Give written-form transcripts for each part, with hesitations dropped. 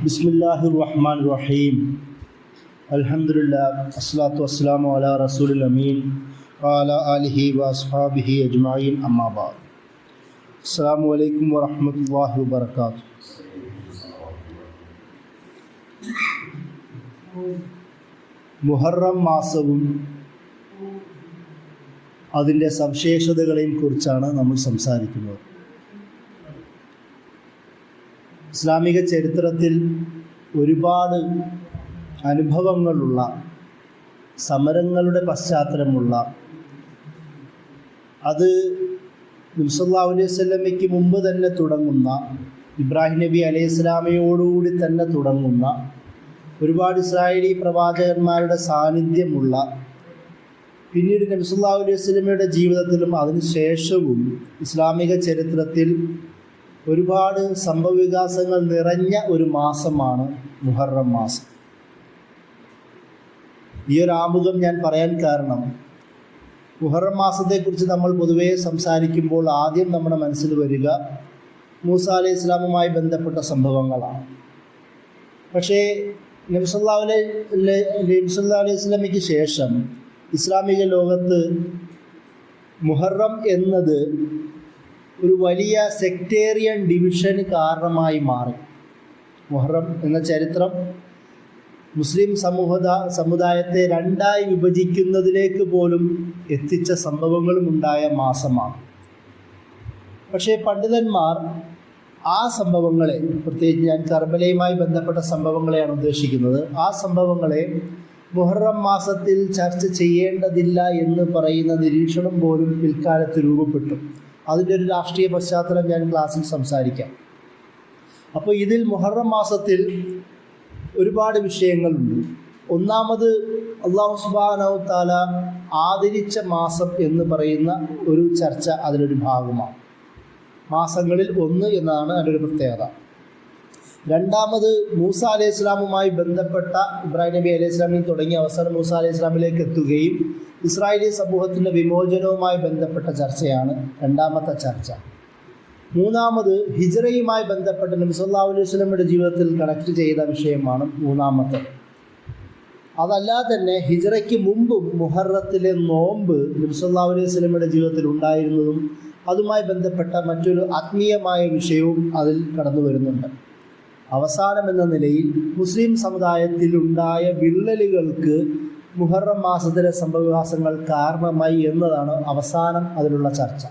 ബിസ്മില്ലാഹിർ റഹ്മാനിർ റഹീം. അൽഹംദുലില്ലാഹ് വസ്സലാത്തു വസ്സലാമു അലാ റസൂലിൽ അമീൻ വഅലാ ആലിഹി വഅസ്ഹാബിഹി അജ്മഈൻ. അമ്മാ ബഅദ്. അസ്സലാമു അലൈക്കും വറഹ്മത്തുള്ളാഹി വബറകാതുഹു. മുഹറം മാസവും അതിൻ്റെ സവിശേഷതകളെയും കുറിച്ചാണ് നമ്മൾ സംസാരിക്കുന്നത്. ഇസ്ലാമിക ചരിത്രത്തിൽ ഒരുപാട് അനുഭവങ്ങളുള്ള, സമരങ്ങളുടെ പശ്ചാത്തലമുള്ള, അത് നബി സല്ലല്ലാഹു അലൈഹി വസല്ലമയ്ക്ക് മുമ്പ് തന്നെ തുടങ്ങുന്ന, ഇബ്രാഹിം നബി അലൈഹി ഇസ്ലാമയോടുകൂടി തന്നെ തുടങ്ങുന്ന, ഒരുപാട് ഇസ്രായേലി പ്രവാചകന്മാരുടെ സാന്നിധ്യമുള്ള, പിന്നീട് നബി സല്ലല്ലാഹു അലൈഹി വസല്ലമയുടെ ജീവിതത്തിലും അതിനുശേഷവും ഇസ്ലാമിക ചരിത്രത്തിൽ ഒരുപാട് സംഭവവികാസങ്ങൾ നിറഞ്ഞ ഒരു മാസമാണ് മുഹറം മാസം. ഈ ഒരു ആമുഖം ഞാൻ പറയാൻ കാരണം, മുഹറം മാസത്തെക്കുറിച്ച് നമ്മൾ പൊതുവേ സംസാരിക്കുമ്പോൾ ആദ്യം നമ്മുടെ മനസ്സിൽ വരിക മൂസാ അലൈഹി ഇസ്ലാമുമായി ബന്ധപ്പെട്ട സംഭവങ്ങളാണ്. പക്ഷേ നബി സല്ലല്ലാഹു അലൈഹി വസല്ലമയ്ക്ക് ശേഷം ഇസ്ലാമിക ലോകത്ത് മുഹറം എന്നത് ഒരു വലിയ സെക്ടേറിയൻ ഡിവിഷന് കാരണമായി മാറി. മുഹറം എന്ന ചരിത്രം മുസ്ലിം സമുദായത്തെ രണ്ടായി വിഭജിക്കുന്നതിലേക്ക് പോലും എത്തിച്ച സംഭവങ്ങളും ഉണ്ടായ മാസമാണ്. പക്ഷേ പണ്ഡിതന്മാർ ആ സംഭവങ്ങളെ, പ്രത്യേകിച്ച് ഞാൻ കർബലയുമായി ബന്ധപ്പെട്ട സംഭവങ്ങളെയാണ് ഉദ്ദേശിക്കുന്നത്, ആ സംഭവങ്ങളെ മുഹറം മാസത്തിൽ ചർച്ച ചെയ്യേണ്ടതില്ല എന്ന് പറയുന്ന നിരീക്ഷണം പോലും പിൽക്കാലത്ത് രൂപപ്പെട്ടു. അതിൻ്റെ ഒരു രാഷ്ട്രീയ പശ്ചാത്തലം ഞാൻ ക്ലാസ്സിൽ സംസാരിക്കാം. അപ്പോൾ ഇതിൽ മുഹറം മാസത്തിൽ ഒരുപാട് വിഷയങ്ങളുണ്ട്. ഒന്നാമത്, അല്ലാഹു സുബ്ഹാനഹു വ തആല ആദരിച്ച മാസം എന്ന് പറയുന്ന ഒരു ചർച്ച അതിലൊരു ഭാഗമാണ്. മാസങ്ങളിൽ ഒന്ന് എന്നതാണ് അതിൻ്റെ ഒരു പ്രത്യേകത. രണ്ടാമത്, മൂസാ അലൈഹി ഇസ്ലാമുമായി ബന്ധപ്പെട്ട, ഇബ്രാഹിം നബി അലൈഹി ഇസ്ലാമിൽ തുടങ്ങിയ അവസാനം മൂസാ അലൈഹി ഇസ്ലാമിലേക്ക് എത്തുകയും ഇസ്രായേലി സമൂഹത്തിൻ്റെ വിമോചനവുമായി ബന്ധപ്പെട്ട ചർച്ചയാണ് രണ്ടാമത്തെ ചർച്ച. മൂന്നാമത്, ഹിജ്റയുമായി ബന്ധപ്പെട്ട നബി സല്ലല്ലാഹു അലൈഹി വസല്ലമയുടെ ജീവിതത്തിൽ കണക്ട് ചെയ്ത വിഷയമാണ് മൂന്നാമത്തെ. അതല്ലാതെ തന്നെ ഹിജ്റയ്ക്ക് മുമ്പും മുഹറത്തിലെ നോമ്പ് നബി സല്ലല്ലാഹു അലൈഹി വസല്ലമയുടെ ജീവിതത്തിൽ ഉണ്ടായിരുന്നതും അതുമായി ബന്ധപ്പെട്ട മറ്റൊരു ആത്മീയമായ വിഷയവും അതിൽ കടന്നു വരുന്നുണ്ട്. അവസാനം എന്ന നിലയിൽ മുസ്ലിം സമുദായത്തിൽ ഉണ്ടായ വിള്ളലുകൾക്ക് മുഹറം മാസത്തിലെ സംഭവവികാസങ്ങൾ കാരണമായി എന്നതാണ് അവസാനം അതിലുള്ള ചർച്ച.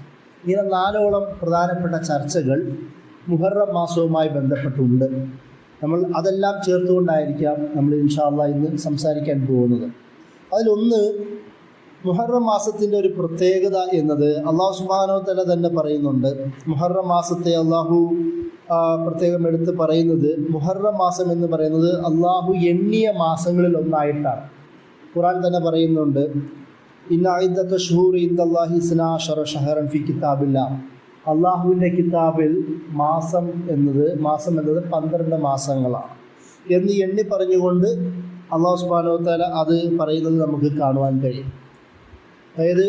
ഇങ്ങനെ 4ഓളം പ്രധാനപ്പെട്ട ചർച്ചകൾ മുഹറം മാസവുമായി ബന്ധപ്പെട്ടുണ്ട്. നമ്മൾ അതെല്ലാം ചേർത്തുകൊണ്ടായിരിക്കാം നമ്മൾ ഇൻഷാ അല്ലാഹ് ഇന്ന് സംസാരിക്കാൻ പോകുന്നത്. അതിലൊന്ന്, മുഹറം മാസത്തിൻ്റെ ഒരു പ്രത്യേകത എന്നത് അല്ലാഹു സുബ്ഹാനഹു വ തആല തന്നെ പറയുന്നുണ്ട്. മുഹറം മാസത്തെ അല്ലാഹു പ്രത്യേകം എടുത്ത് പറയുന്നത്, മുഹറം മാസം എന്ന് പറയുന്നത് അല്ലാഹു എണ്ണിയ മാസങ്ങളിൽ ഒന്നായിട്ടാണ്. ഖുർആൻ തന്നെ പറയുന്നുണ്ട്, ഇന്ന ഇദ്ദത ശുഹൂരി ഇൻദല്ലാഹി 12 ശഹറൻ ഫി കിതാബില്ലാഹ്. അള്ളാഹുവിൻ്റെ കിതാബിൽ മാസം എന്നത് 12 മാസങ്ങളാണ് എന്ന് എണ്ണി പറഞ്ഞുകൊണ്ട് അല്ലാഹു സുബ്ഹാനഹു വ തആല അത് പറയുന്നത് നമുക്ക് കാണുവാൻ കഴിയും. അതായത്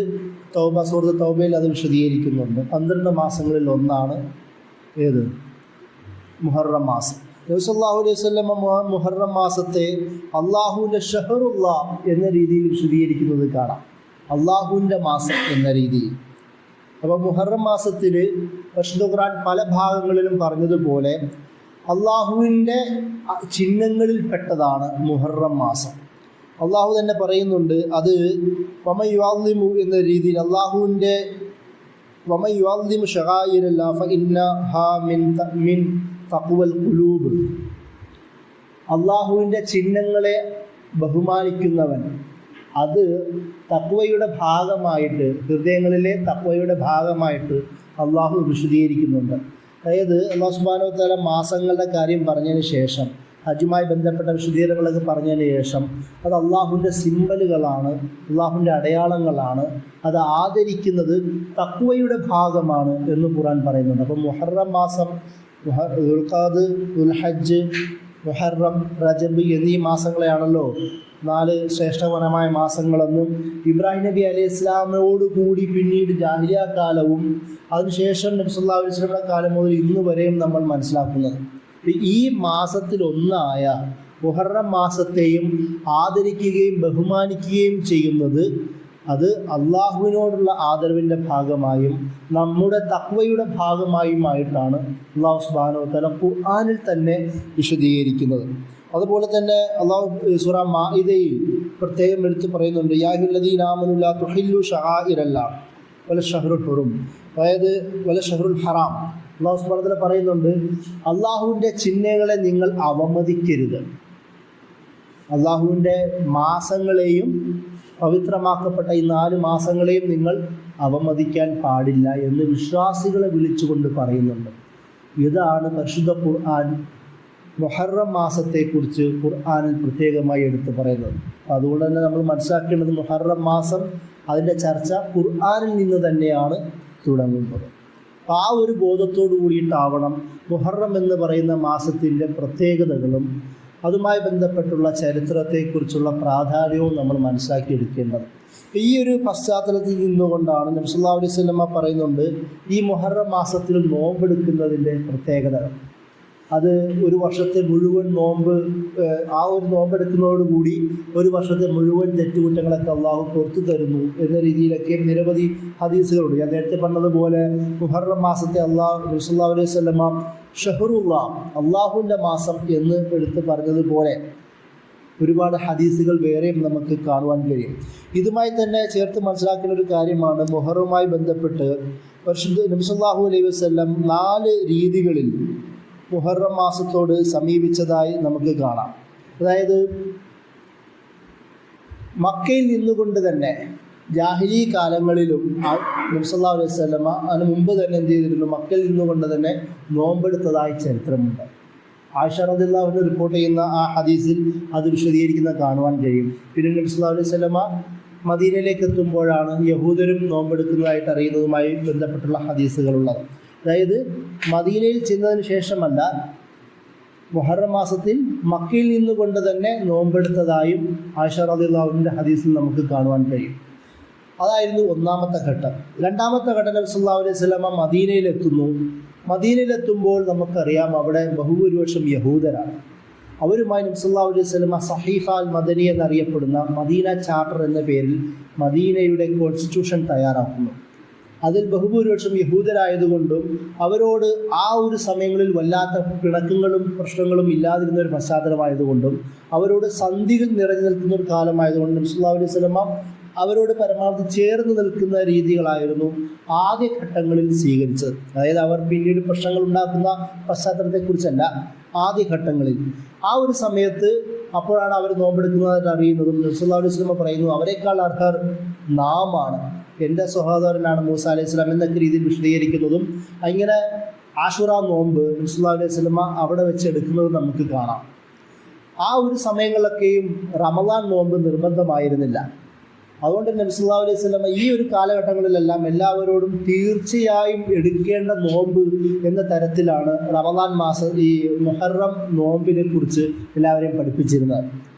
സൂറത്ത് തൗബയിൽ അത് വിശദീകരിക്കുന്നുണ്ട്. 12 മാസങ്ങളിൽ ഒന്നാണ് ഏത്? മുഹറം മാസം. നബി സല്ലല്ലാഹു അലൈഹി വസല്ലം മുഹറം മാസത്തെ അള്ളാഹുവിൻ്റെ ഷഹറുല്ലാഹ് എന്ന രീതിയിൽ വിശദീകരിക്കുന്നത് കാണാം. അള്ളാഹുവിൻ്റെ മാസം എന്ന രീതിയിൽ. അപ്പോൾ മുഹറം മാസത്തിൽ പരിശുദ്ധ ഖുർആൻ പല ഭാഗങ്ങളിലും പറഞ്ഞതുപോലെ അള്ളാഹുവിൻ്റെ ചിഹ്നങ്ങളിൽ പെട്ടതാണ് മുഹറം മാസം. അള്ളാഹു തന്നെ പറയുന്നുണ്ട്, അത് വമൻ യുഅദ്ദിമു എന്ന രീതിയിൽ അള്ളാഹുവിൻ്റെ വമൻ യുഅദ്ദിമു ശആയിറല്ലാഹി ഫഇന്നഹാ മിൻ തഖ്വൽ ഖുലൂബ്. അള്ളാഹുവിൻ്റെ ചിഹ്നങ്ങളെ ബഹുമാനിക്കുന്നവൻ അത് തഖ്വയുടെ ഭാഗമായിട്ട്, ഹൃദയങ്ങളിലെ തഖ്വയുടെ ഭാഗമായിട്ട് അള്ളാഹു വിശദീകരിക്കുന്നുണ്ട്. അതായത് അല്ലാഹു സുബ്ഹാനഹു വ തആല മാസങ്ങളുടെ കാര്യം പറഞ്ഞതിന് ശേഷം, ഹജ്ജുമായി ബന്ധപ്പെട്ട വിശദീകരണങ്ങളൊക്കെ പറഞ്ഞതിന് ശേഷം, അത് അള്ളാഹുവിൻ്റെ സിംബലുകളാണ്, അള്ളാഹുവിൻ്റെ അടയാളങ്ങളാണ്, അത് ആദരിക്കുന്നത് തഖ്വയുടെ ഭാഗമാണ് എന്ന് ഖുർആൻ പറയുന്നുണ്ട്. അപ്പം മുഹറം മാസം, ദുൽഖഅദ്, ദുൽഹജ്ജ്, മുഹറം, റജബ് എന്നീ മാസങ്ങളെയാണല്ലോ 4 ശ്രേഷ്ഠവനമായ മാസങ്ങളെന്നും ഇബ്രാഹിം നബി അലൈഹി ഇസ്ലാമോട് കൂടി പിന്നീട് ജാഹിലിയ കാലവും അതിനുശേഷം നബി സല്ലല്ലാഹു അലൈഹി വസല്ലമയുടെ കാലം മുതൽ ഇന്ന് വരെയും നമ്മൾ മനസ്സിലാക്കുന്നത്. ഈ മാസത്തിലൊന്നായ മുഹറം മാസത്തെയും ആദരിക്കുകയും ബഹുമാനിക്കുകയും ചെയ്യുന്നത് അത് അള്ളാഹുവിനോടുള്ള ആദരവിൻ്റെ ഭാഗമായും നമ്മുടെ തഖ്വയുടെ ഭാഗമായുമായിട്ടാണ് അള്ളാഹു സുബ്ഹാനഹു വ തആല ഖുർആനിൽ തന്നെ വിശദീകരിക്കുന്നത്. അതുപോലെ തന്നെ അള്ളാഹു സൂറ മാഇദയിൽ പ്രത്യേകം എടുത്ത് പറയുന്നുണ്ട്, യാ അയ്യുഹല്ലദീന ആമനൂ ലാ തുഹില്ലു ശആഇറല്ലാഹ് വല ശഹ്റുൽ ഹുറും, അതായത് വല ശഹ്റുൽ ഹറാം. അള്ളാഹു സുബ്ഹാനഹു വ തആല പറയുന്നുണ്ട്, അള്ളാഹുവിൻ്റെ ചിഹ്നങ്ങളെ നിങ്ങൾ അവമതിക്കരുത്, അള്ളാഹുവിൻ്റെ മാസങ്ങളെയും പവിത്രമാക്കപ്പെട്ട ഈ 4 മാസങ്ങളെയും നിങ്ങൾ അവമതിക്കാൻ പാടില്ല എന്ന് വിശ്വാസികളെ വിളിച്ചുകൊണ്ട് പറയുന്നുണ്ട്. ഇതാണ് പരിശുദ്ധ ഖുർആൻ മുഹറം മാസത്തെക്കുറിച്ച് ഖുർആനിൽ പ്രത്യേകമായി എടുത്തു പറയുന്നത്. അതുകൊണ്ട് തന്നെ നമ്മൾ മനസ്സിലാക്കേണ്ടത് മുഹറം മാസം അതിൻ്റെ ചർച്ച ഖുർആനിൽ നിന്ന് തന്നെയാണ് തുടങ്ങുന്നത്. ആ ഒരു ബോധത്തോടു കൂടിയിട്ടാവണം മുഹറം എന്ന് പറയുന്ന മാസത്തിൻ്റെ പ്രത്യേകതകളും അതുമായി ബന്ധപ്പെട്ടുള്ള ചരിത്രത്തെക്കുറിച്ചുള്ള പ്രാധാന്യവും നമ്മൾ മനസ്സിലാക്കിയെടുക്കേണ്ടത്. ഈ ഒരു പശ്ചാത്തലത്തിൽ നിന്നുകൊണ്ടാണ് നബി സല്ലല്ലാഹു അലൈഹി വസല്ലമ പറയുന്നുണ്ട്, ഈ മുഹറം മാസത്തിൽ നോമ്പെടുക്കുന്നതിൻ്റെ പ്രത്യേകതകൾ. അത് ഒരു വർഷത്തെ മുഴുവൻ നോമ്പ്, ആ ഒരു നോമ്പെടുക്കുന്നതോടുകൂടി ഒരു വർഷത്തെ മുഴുവൻ തെറ്റുകുറ്റങ്ങളൊക്കെ അള്ളാഹു പുറത്തു തരുന്നു എന്ന രീതിയിലൊക്കെ നിരവധി ഹദീസുകളുണ്ട്. ഞാൻ നേരത്തെ പറഞ്ഞതുപോലെ മുഹറം മാസത്തെ നബി സല്ലല്ലാഹു അലൈഹി വസല്ലമ ഷഹറുല്ലാഹ്, അള്ളാഹുവിൻ്റെ മാസം എന്ന് എടുത്ത് പറഞ്ഞതുപോലെ ഒരുപാട് ഹദീസുകൾ വേറെയും നമുക്ക് കാണുവാൻ കഴിയും. ഇതുമായി തന്നെ ചേർത്ത് മനസ്സിലാക്കുന്ന ഒരു കാര്യമാണ്, മുഹറവുമായി ബന്ധപ്പെട്ട് പരിശുദ്ധ നബി സല്ലല്ലാഹു അലൈഹി വസല്ലം 4 രീതികളിൽ മുഹറം മാസത്തോട് സമീപിച്ചതായി നമുക്ക് കാണാം. അതായത് മക്കയിൽ നിന്നുകൊണ്ട് തന്നെ ജാഹിലി കാലങ്ങളിലും നബി സല്ലല്ലാഹു അലൈഹി വസല്ലമ അതിന് മുമ്പ് തന്നെ എന്ത് ചെയ്തിരുന്നു, മക്കയിൽ നിന്നുകൊണ്ട് തന്നെ നോമ്പെടുത്തതായി ചരിത്രമുണ്ട്. ആയിഷ റളിയല്ലാഹു അൻഹ റിപ്പോർട്ട് ചെയ്യുന്ന ആ ഹദീസിൽ അത് വിശദീകരിക്കുന്ന കാണുവാൻ കഴിയും. പിന്നെ നബി സല്ലല്ലാഹു അലൈഹി വസല്ലമ മദീനയിലേക്ക് എത്തുമ്പോഴാണ് യഹൂദരും നോമ്പെടുക്കുന്നതായിട്ട് അറിയുന്നതുമായി ബന്ധപ്പെട്ടുള്ള ഹദീസുകളുള്ളത്. അതായത് മദീനയിൽ ചെന്നതിന് ശേഷമല്ല, മുഹറം മാസത്തിൽ മക്കയിൽ നിന്നുകൊണ്ട് തന്നെ നോമ്പെടുത്തതായും ആയിഷ റളിയല്ലാഹു അൻഹയുടെ ഹദീസിൽ നമുക്ക് കാണുവാൻ കഴിയും. അതായിരുന്നു ഒന്നാമത്തെ ഘട്ടം. രണ്ടാമത്തെ ഘട്ടം നബി സല്ലല്ലാഹു അലൈഹി വസല്ലമ മദീനയിലെത്തുന്നു. മദീനയിലെത്തുമ്പോൾ നമുക്കറിയാം അവിടെ ബഹുഭൂരിപക്ഷം യഹൂദരാണ്. അവരുമായി നബി സല്ലല്ലാഹു അലൈഹി വസല്ലമ സഹീഫ അൽ മദനി എന്നറിയപ്പെടുന്ന മദീന ചാർട്ടർ എന്ന പേരിൽ മദീനയുടെ കോൺസ്റ്റിറ്റ്യൂഷൻ തയ്യാറാക്കുന്നു. അതിൽ ബഹുഭൂരിപക്ഷം യഹൂദരായതുകൊണ്ടും അവരോട് ആ ഒരു സമയങ്ങളിൽ വല്ലാത്ത പിണക്കങ്ങളും പ്രശ്നങ്ങളും ഇല്ലാതിരുന്ന ഒരു പശ്ചാത്തലമായതുകൊണ്ടും അവരോട് സന്ധികൾ നിറഞ്ഞു നിൽക്കുന്ന ഒരു കാലമായതുകൊണ്ടും നബി സല്ലല്ലാഹു അലൈഹി വസല്ലമ അവരോട് പരമാവധി ചേർന്ന് നിൽക്കുന്ന രീതികളായിരുന്നു ആദ്യഘട്ടങ്ങളിൽ സ്വീകരിച്ചത്. അതായത് അവർ പിന്നീട് പ്രശ്നങ്ങൾ ഉണ്ടാക്കുന്ന പശ്ചാത്തലത്തെക്കുറിച്ചല്ല, ആദ്യഘട്ടങ്ങളിൽ ആ ഒരു സമയത്ത് അപ്പോഴാണ് അവർ നോമ്പെടുക്കുന്നതായിട്ട് അറിയുന്നതും. നബി സല്ലല്ലാഹു അലൈഹി വസല്ലമ പറയുന്നു, അവരെക്കാൾ അർഹർ നാമാണ്, എൻ്റെ സഹോദരനാണ് മൂസ അലൈഹി സ്വലാം എന്നൊക്കെ രീതിയിൽ വിശദീകരിക്കുന്നതും. അങ്ങനെ ആശുറ നോമ്പ് നബി സല്ലല്ലാഹു അലൈഹി വസല്ലമ അവിടെ വെച്ച് എടുക്കുന്നത് നമുക്ക് കാണാം. ആ ഒരു സമയങ്ങളിലൊക്കെയും റമളാൻ നോമ്പ് നിർബന്ധമായിരുന്നില്ല. അതുകൊണ്ട് നബി സല്ലല്ലാഹു അലൈഹി വസല്ലമ ഈ ഒരു കാലഘട്ടങ്ങളിലെല്ലാം എല്ലാവരോടും തീർച്ചയായും എടുക്കേണ്ട നോമ്പ് എന്ന തരത്തിലാണ് റമളാൻ മാസം ഈ മുഹറം നോമ്പിനെ കുറിച്ച് എല്ലാവരെയും പഠിപ്പിച്ചിരുന്നത്.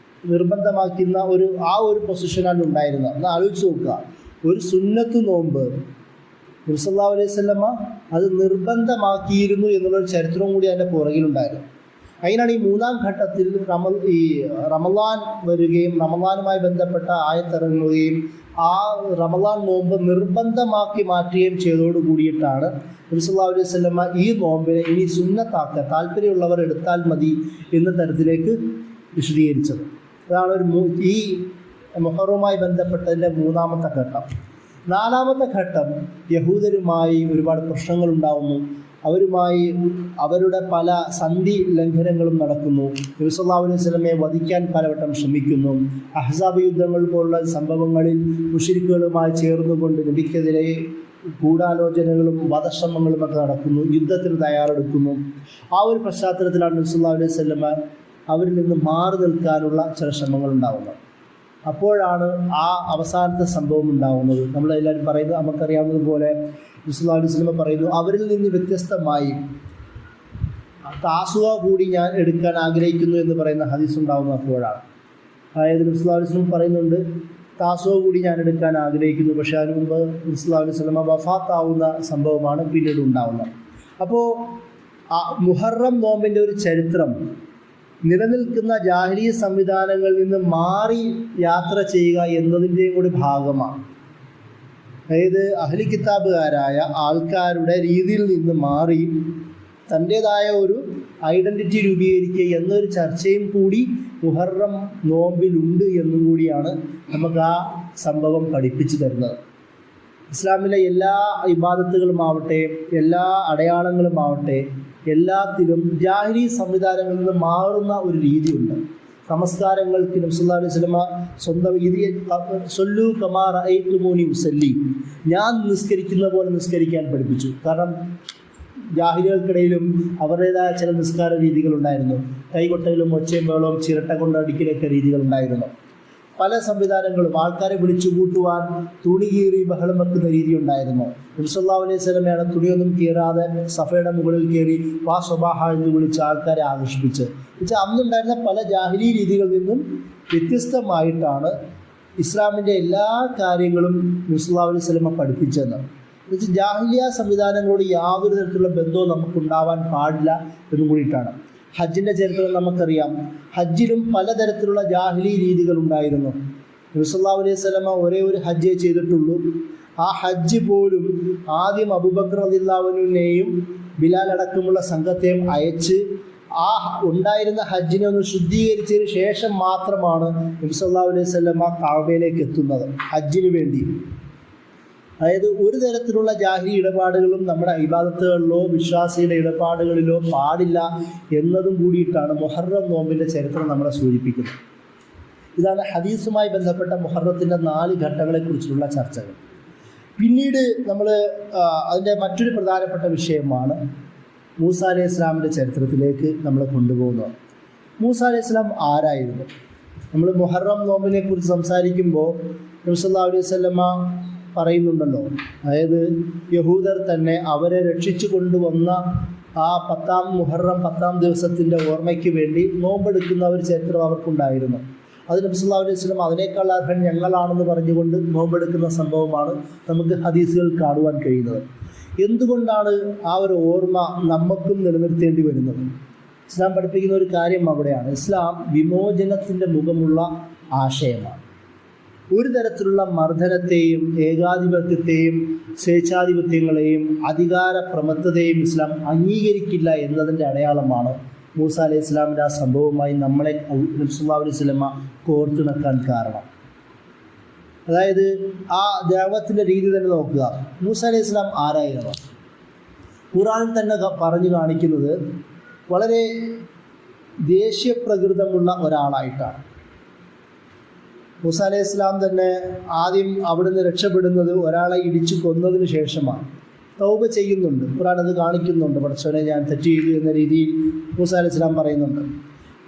നിർബന്ധമാക്കുന്ന ആ ഒരു പൊസിഷനാണ് ഉണ്ടായിരുന്നത്. ഒന്ന് ആലോചിച്ച് നോക്കുക, ഒരു സുന്നത്ത് നോമ്പ് നബി സല്ലല്ലാഹു അലൈഹി വസല്ലമ അത് നിർബന്ധമാക്കിയിരുന്നു എന്നുള്ളൊരു ചരിത്രവും കൂടി അതിൻ്റെ പുറകിലുണ്ടായിരുന്നു. അതിനാണ് ഈ മൂന്നാം ഘട്ടത്തിൽ റമളാൻ വരികയും റമളാനുമായി ബന്ധപ്പെട്ട ആയത്തിറങ്ങുകയും ആ റമളാൻ നോമ്പ് നിർബന്ധമാക്കി മാറ്റുകയും ചെയ്തതോട് കൂടിയിട്ടാണ് നബി സല്ലല്ലാഹു അലൈഹി വസല്ലമ ഈ നോമ്പിനെ ഇനി സുന്നത്താക്കുക, താല്പര്യമുള്ളവർ എടുത്താൽ മതി എന്ന തരത്തിലേക്ക് വിശദീകരിച്ചത്. അതാണ് ഈ മുഹറവുമായി ബന്ധപ്പെട്ടതിൻ്റെ മൂന്നാമത്തെ ഘട്ടം. നാലാമത്തെ ഘട്ടം, യഹൂദരുമായി ഒരുപാട് പ്രശ്നങ്ങളുണ്ടാവുന്നു, അവരുടെ പല സന്ധി ലംഘനങ്ങളും നടക്കുന്നു. നബി സല്ലല്ലാഹു അലൈഹി വസല്ലമയെ വധിക്കാൻ പലവട്ടം ശ്രമിക്കുന്നു. അഹ്സാബ് യുദ്ധങ്ങൾ പോലുള്ള സംഭവങ്ങളിൽ മുശ്രിക്കുകളുമായി ചേർന്നുകൊണ്ട് നബിക്കെതിരെ ഗൂഢാലോചനകളും വധശ്രമങ്ങളുമൊക്കെ നടക്കുന്നു, യുദ്ധത്തിന് തയ്യാറെടുക്കുന്നു. ആ ഒരു പശ്ചാത്തലത്തിലാണ് നബി സല്ലല്ലാഹു അലൈഹി വസല്ലമ അവരിൽ നിന്ന് മാറി നിൽക്കാനുള്ള ചില ശ്രമങ്ങൾ ഉണ്ടാകുന്നത്. അപ്പോഴാണ് ആ അവസാനത്തെ സംഭവം ഉണ്ടാകുന്നത്. നമ്മളെല്ലാവരും പറയുന്നത് നമുക്കറിയാവുന്നതുപോലെ നബി സല്ലല്ലാഹു അലൈഹി വസല്ലമ പറയുന്നു, അവരിൽ നിന്ന് വ്യത്യസ്തമായി താസുവ കൂടി ഞാൻ എടുക്കാൻ ആഗ്രഹിക്കുന്നു എന്ന് പറയുന്ന ഹദീസ് ഉണ്ടാകുന്നത് അപ്പോഴാണ്. അതായത് നബി സല്ലല്ലാഹു അലൈഹി വസല്ലമ പറയുന്നുണ്ട്, താസുവ കൂടി ഞാൻ എടുക്കാൻ ആഗ്രഹിക്കുന്നു. പക്ഷേ അതിനു മുമ്പ് നബി സല്ലല്ലാഹു അലൈഹി വസല്ലമ വഫാത്താവുന്ന സംഭവമാണ് പിന്നീട് ഉണ്ടാകുന്നത്. അപ്പോൾ മുഹറം നോമ്പിൻ്റെ ഒരു ചരിത്രം നിലനിൽക്കുന്ന ജാഹിലീ സംവിധാനങ്ങളിൽ നിന്ന് മാറി യാത്ര ചെയ്യുക എന്നതിൻ്റെയും കൂടി ഭാഗമാണ്. അതായത് അഹ്ലി കിതാബുകാരായ ആൾക്കാരുടെ രീതിയിൽ നിന്ന് മാറി തൻ്റേതായ ഒരു ഐഡൻറ്റിറ്റി രൂപീകരിക്കുക എന്നൊരു ചർച്ചയും കൂടി മുഹറം നോമ്പിലുണ്ട് എന്നും കൂടിയാണ് നമുക്ക് ആ സംഭവം പഠിപ്പിച്ചു തരുന്നത്. ഇസ്ലാമിലെ എല്ലാ ഇബാദത്തുകളുമാവട്ടെ, എല്ലാ അടയാളങ്ങളുമാവട്ടെ, എല്ലാത്തിലും ജാഹിലി സംവിധാനങ്ങളിൽ നിന്ന് മാറുന്ന ഒരു രീതിയുണ്ട്. നമസ്കാരങ്ങൾക്ക് നബി സല്ലല്ലാഹു അലൈഹി വസല്ലമ സ്വന്തം രീതിയെ സല്ലു കമാ റഅയ്തുമൂനി ഉസല്ലി, ഞാൻ നിസ്കരിക്കുന്ന പോലെ നിസ്കരിക്കാൻ പഠിപ്പിച്ചു. കാരണം ജാഹിലുകൾക്കിടയിലും അവരുടേതായ ചില നിസ്കാര രീതികളുണ്ടായിരുന്നു. കൈകൊട്ടയിലും ഒച്ചയും ബഹളവും ചിരട്ട കൊണ്ട് അടിക്കലൊക്കെ രീതികളുണ്ടായിരുന്നു. പല സംവിധാനങ്ങളും ആൾക്കാരെ വിളിച്ചു കൂട്ടുവാൻ തുണി കീറി ബഹളം വെക്കുന്ന രീതി ഉണ്ടായിരുന്നു. നബി സല്ലല്ലാഹു അലൈഹി വസല്ലമയാണ് തുണിയൊന്നും കീറാതെ സഫയുടെ മുകളിൽ കയറി വാ സ്വബാഹ എന്ന് വിളിച്ച് ആൾക്കാരെ ആകർഷിപ്പിച്ച്. എന്നുവെച്ചാൽ അന്നുണ്ടായിരുന്ന പല ജാഹിലി രീതികളിൽ നിന്നും വ്യത്യസ്തമായിട്ടാണ് ഇസ്ലാമിൻ്റെ എല്ലാ കാര്യങ്ങളും നബി സല്ലല്ലാഹു അലൈഹി വസല്ലമ പഠിപ്പിച്ചതെന്ന്. എന്നുവെച്ചാൽ ജാഹിലിയ സംവിധാനങ്ങളോട് യാതൊരു തരത്തിലുള്ള ബന്ധവും നമുക്കുണ്ടാവാൻ പാടില്ല എന്നും കൂടിയിട്ടാണ്. ഹജ്ജിൻ്റെ ചരിത്രം നമുക്കറിയാം. ഹജ്ജിലും പലതരത്തിലുള്ള ജാഹിലി രീതികളുണ്ടായിരുന്നു. നബി സല്ലല്ലാഹു അലൈഹി വസല്ലമ ഒരേ ഒരു ഹജ്ജേ ചെയ്തിട്ടുള്ളൂ. ആ ഹജ്ജ് പോലും ആദ്യം അബൂബക്കർ റളിയല്ലാഹു അൻഹുവിനെയും ബിലാൽ അടക്കമുള്ള സംഘത്തെയും അയച്ച് ആ ഉണ്ടായിരുന്ന ഹജ്ജിനെ ഒന്ന് ശുദ്ധീകരിച്ചതിന് ശേഷം മാത്രമാണ് നബി സല്ലല്ലാഹു അലൈഹി വസല്ലമ കഅബയിലേക്ക് എത്തുന്നത് ഹജ്ജിന് വേണ്ടി. അതായത് ഒരു തരത്തിലുള്ള ജാഹിലി ഇടപാടുകളും നമ്മുടെ ഇബാദത്തുകളിലോ വിശ്വാസിയുടെ ഇടപാടുകളിലോ പാടില്ല എന്നതും കൂടിയിട്ടാണ് മുഹറം നോമ്പിൻ്റെ ചരിത്രം നമ്മളെ സൂചിപ്പിക്കുന്നത്. ഇതാണ് ഹദീസുമായി ബന്ധപ്പെട്ട മുഹറത്തിൻ്റെ 4 ഘട്ടങ്ങളെക്കുറിച്ചുള്ള ചർച്ചകൾ. പിന്നീട് നമ്മൾ അതിൻ്റെ മറ്റൊരു പ്രധാനപ്പെട്ട വിഷയമാണ് മൂസ അലൈഹി ഇസ്ലാമിൻ്റെ ചരിത്രത്തിലേക്ക് നമ്മളെ കൊണ്ടുപോകുന്നത്. മൂസ അലൈഹി ഇസ്ലാം ആരായിരുന്നു? നമ്മൾ മുഹറം നോമ്പിനെ കുറിച്ച് സംസാരിക്കുമ്പോൾ നബി സല്ലല്ലാഹു അലൈഹി വസല്ലമ പറയുന്നുണ്ടല്ലോ, അതായത് യഹൂദർ തന്നെ അവരെ രക്ഷിച്ചു കൊണ്ടുവന്ന ആ മുഹറം 10-ാം ദിവസത്തിൻ്റെ ഓർമ്മയ്ക്ക് വേണ്ടി നോമ്പെടുക്കുന്ന ഒരു ചരിത്രം അവർക്കുണ്ടായിരുന്നു. അത് നബി സല്ലല്ലാഹു അലൈഹി വസല്ലം അതിനേക്കാൾ അർഹൻ ഞങ്ങളാണെന്ന് പറഞ്ഞുകൊണ്ട് നോമ്പെടുക്കുന്ന സംഭവമാണ് നമുക്ക് ഹദീസുകൾ കാണുവാൻ കഴിയുന്നത്. എന്തുകൊണ്ടാണ് ആ ഒരു ഓർമ്മ നമുക്കും നിലനിർത്തേണ്ടി വരുന്നത്? ഇസ്ലാം പഠിപ്പിക്കുന്ന ഒരു കാര്യം അവിടെയാണ്. ഇസ്ലാം വിമോചനത്തിൻ്റെ മുഖമുള്ള ആശയമാണ്. ഒരു തരത്തിലുള്ള മർദ്ദനത്തെയും ഏകാധിപത്യത്തെയും സ്വേച്ഛാധിപത്യങ്ങളെയും അധികാര പ്രമത്തതയും ഇസ്ലാം അംഗീകരിക്കില്ല എന്നതിൻ്റെ അടയാളമാണ് മൂസ അലൈഹി ഇസ്ലാമിൻ്റെ ആ സംഭവവുമായി നമ്മളെ നബി സല്ലല്ലാഹു അലൈഹി വസല്ലമ കോർത്തിണക്കാൻ കാരണം. അതായത് ആ ദഅവത്തിൻ്റെ രീതി തന്നെ നോക്കുക. മൂസ അലൈഹി ഇസ്ലാം ആരായിരുന്നു? ഖുർആനിൽ തന്നെ പറഞ്ഞു കാണിക്കുന്നത് വളരെ ദേഷ്യപ്രകൃതമുള്ള ഒരാളായിട്ടാണ്. മൂസ അലൈഹി ഇസ്ലാം തന്നെ ആദ്യം അവിടുന്ന് രക്ഷപ്പെടുന്നത് ഒരാളെ ഇടിച്ചു കൊന്നതിന് ശേഷമാണ്. തൗബ ചെയ്യുന്നുണ്ട്, ഖുർആൻ അത് കാണിക്കുന്നുണ്ട്. പടച്ചോനെ ഞാൻ തെറ്റ് ചെയ്തു എന്ന രീതിയിൽ മൂസ അലൈഹി ഇസ്ലാം പറയുന്നുണ്ട്.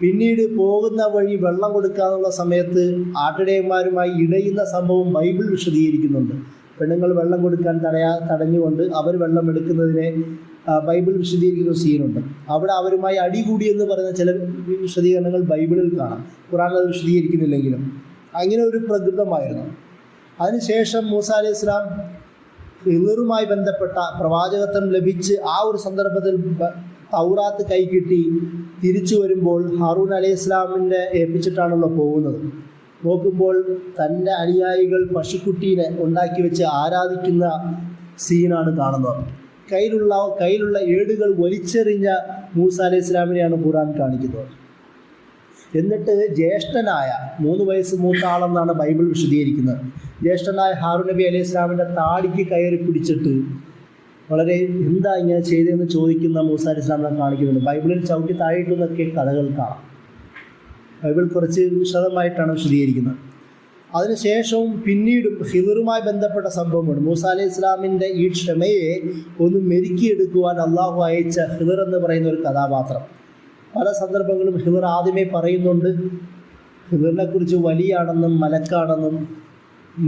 പിന്നീട് പോകുന്ന വഴി വെള്ളം കൊടുക്കാനുള്ള സമയത്ത് ആട്ടിടയന്മാരുമായി ഇടയുന്ന സംഭവം ബൈബിൾ വിശദീകരിക്കുന്നുണ്ട്. പെണ്ണുങ്ങൾ വെള്ളം കൊടുക്കാൻ തടഞ്ഞുകൊണ്ട് അവർ വെള്ളം എടുക്കുന്നതിനെ ബൈബിൾ വിശദീകരിക്കുന്ന സീനുണ്ട്. അവിടെ അവരുമായി അടികൂടി എന്ന് പറയുന്ന ചില വിശദീകരണങ്ങൾ ബൈബിളിൽ കാണാം, ഖുർആനിൽ അത് വിശദീകരിക്കുന്നില്ലെങ്കിലും. അങ്ങനെ ഒരു പ്രകൃതമായിരുന്നു. അതിനുശേഷം മൂസ അലൈഹി ഇസ്ലാം ഹിളറുമായി ബന്ധപ്പെട്ട പ്രവാചകത്വം ലഭിച്ച് ആ ഒരു സന്ദർഭത്തിൽ തൗറാത്ത് കൈക്കിട്ടി തിരിച്ചു വരുമ്പോൾ ഹാറൂൻ അലൈഹി ഇസ്ലാമിൻ്റെ ഏൽപ്പിച്ചിട്ടാണല്ലോ പോകുന്നത്. നോക്കുമ്പോൾ തൻ്റെ അനുയായികൾ പശുക്കുട്ടീനെ ഉണ്ടാക്കി വെച്ച് ആരാധിക്കുന്ന സീനാണ് കാണുന്നത്. കയ്യിലുള്ള ഏടുകൾ വലിച്ചെറിഞ്ഞ മൂസ അലൈഹി ഇസ്ലാമിനെയാണ് ഖുർആൻ കാണിക്കുന്നത്. എന്നിട്ട് ജ്യേഷ്ഠനായ 3 വയസ്സ് മൂത്ത ആളെന്നാണ് ബൈബിൾ വിശദീകരിക്കുന്നത്. ജ്യേഷ്ഠനായ ഹാറൂൻ നബി അലൈഹി ഇസ്ലാമിൻ്റെ താടിക്ക് കയറി പിടിച്ചിട്ട് വളരെ എന്താ ഇങ്ങനെ ചെയ്തതെന്ന് ചോദിക്കുന്ന മൂസ അലൈഹി ഇസ്ലാമിനെ കാണിക്കുന്നുണ്ട്. ബൈബിളിൽ ചവിട്ടി താഴെയിട്ടുന്നൊക്കെ കഥകൾ കാണാം. ബൈബിൾ കുറച്ച് വിശദമായിട്ടാണ് വിശദീകരിക്കുന്നത്. അതിനുശേഷവും പിന്നീടും ഹിളറുമായി ബന്ധപ്പെട്ട സംഭവമുണ്ട്. മൂസ അലൈഹി ഇസ്ലാമിൻ്റെ ഈ ക്ഷമയെ ഒന്ന് മെരുക്കിയെടുക്കുവാൻ അള്ളാഹു അയച്ച ഹിളർ എന്ന് പറയുന്ന ഒരു കഥാപാത്രം. പല സന്ദർഭങ്ങളും ഹിളർ ആദ്യമേ പറയുന്നുണ്ട്. ഹിളറിനെക്കുറിച്ച് വലിയാണെന്നും മലക്കാണെന്നും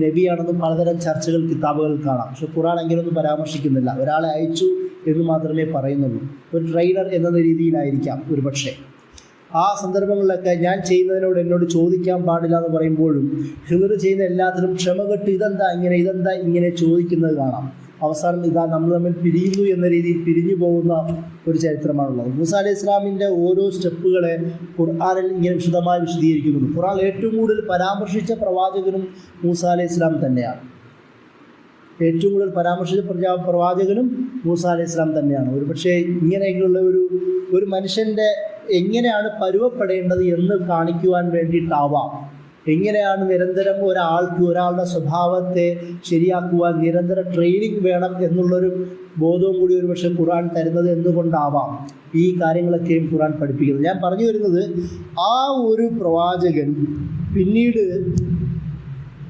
നബിയാണെന്നും പലതരം ചർച്ചകൾ കിതാബുകൾ കാണാം. പക്ഷെ ഖുർആൻ അങ്ങനെയൊന്നും പരാമർശിക്കുന്നില്ല. ഒരാളെ അയച്ചു എന്ന് മാത്രമേ പറയുന്നുള്ളൂ. ഒരു ട്രെയിനർ എന്ന രീതിയിലായിരിക്കാം ഒരു പക്ഷേ. ആ സന്ദർഭങ്ങളിലൊക്കെ ഞാൻ ചെയ്യുന്നതിനോട് എന്നോട് ചോദിക്കാൻ പാടില്ല എന്ന് പറയുമ്പോഴും ഹിളർ ചെയ്യുന്ന എല്ലാത്തിനും ക്ഷമ കെട്ട് ഇതെന്താ ഇങ്ങനെ ചോദിക്കുന്നത് കാണാം. അവസാനം ഇതാ നമ്മൾ തമ്മിൽ പിരിയുന്നു എന്ന രീതിയിൽ പിരിഞ്ഞു പോകുന്ന ഒരു ചരിത്രമാണുള്ളത്. മൂസ അലൈഹി ഇസ്ലാമിൻ്റെ ഓരോ സ്റ്റെപ്പുകളെ ഖുർആനിൽ ഇങ്ങനെ വിശദമായി വിശദീകരിക്കുന്നുണ്ട്. ഖുർആൻ ഏറ്റവും കൂടുതൽ പരാമർശിച്ച പ്രവാചകനും മൂസ അലൈഹി ഇസ്ലാം തന്നെയാണ്. ഏറ്റവും കൂടുതൽ പരാമർശിച്ച പ്രവാചകനും മൂസ അലൈഹി ഇസ്ലാം തന്നെയാണ്. ഒരുപക്ഷെ ഇങ്ങനെയൊക്കെയുള്ള ഒരു മനുഷ്യൻ്റെ എങ്ങനെയാണ് പരുവപ്പെടേണ്ടത് എന്ന് കാണിക്കുവാൻ വേണ്ടിയിട്ടാവാം, എങ്ങനെയാണ് നിരന്തരം ഒരാളുടെ സ്വഭാവത്തെ ശരിയാക്കുവാൻ നിരന്തര ട്രെയിനിങ് വേണം എന്നുള്ളൊരു ബോധവും കൂടി ഒരുപക്ഷെ ഖുർആൻ തരുന്നത് എന്തുകൊണ്ടാവാം ഈ കാര്യങ്ങളൊക്കെയും ഖുർആൻ പഠിപ്പിക്കുന്നത്. ഞാൻ പറഞ്ഞു വരുന്നത്, ആ ഒരു പ്രവാചകൻ പിന്നീട്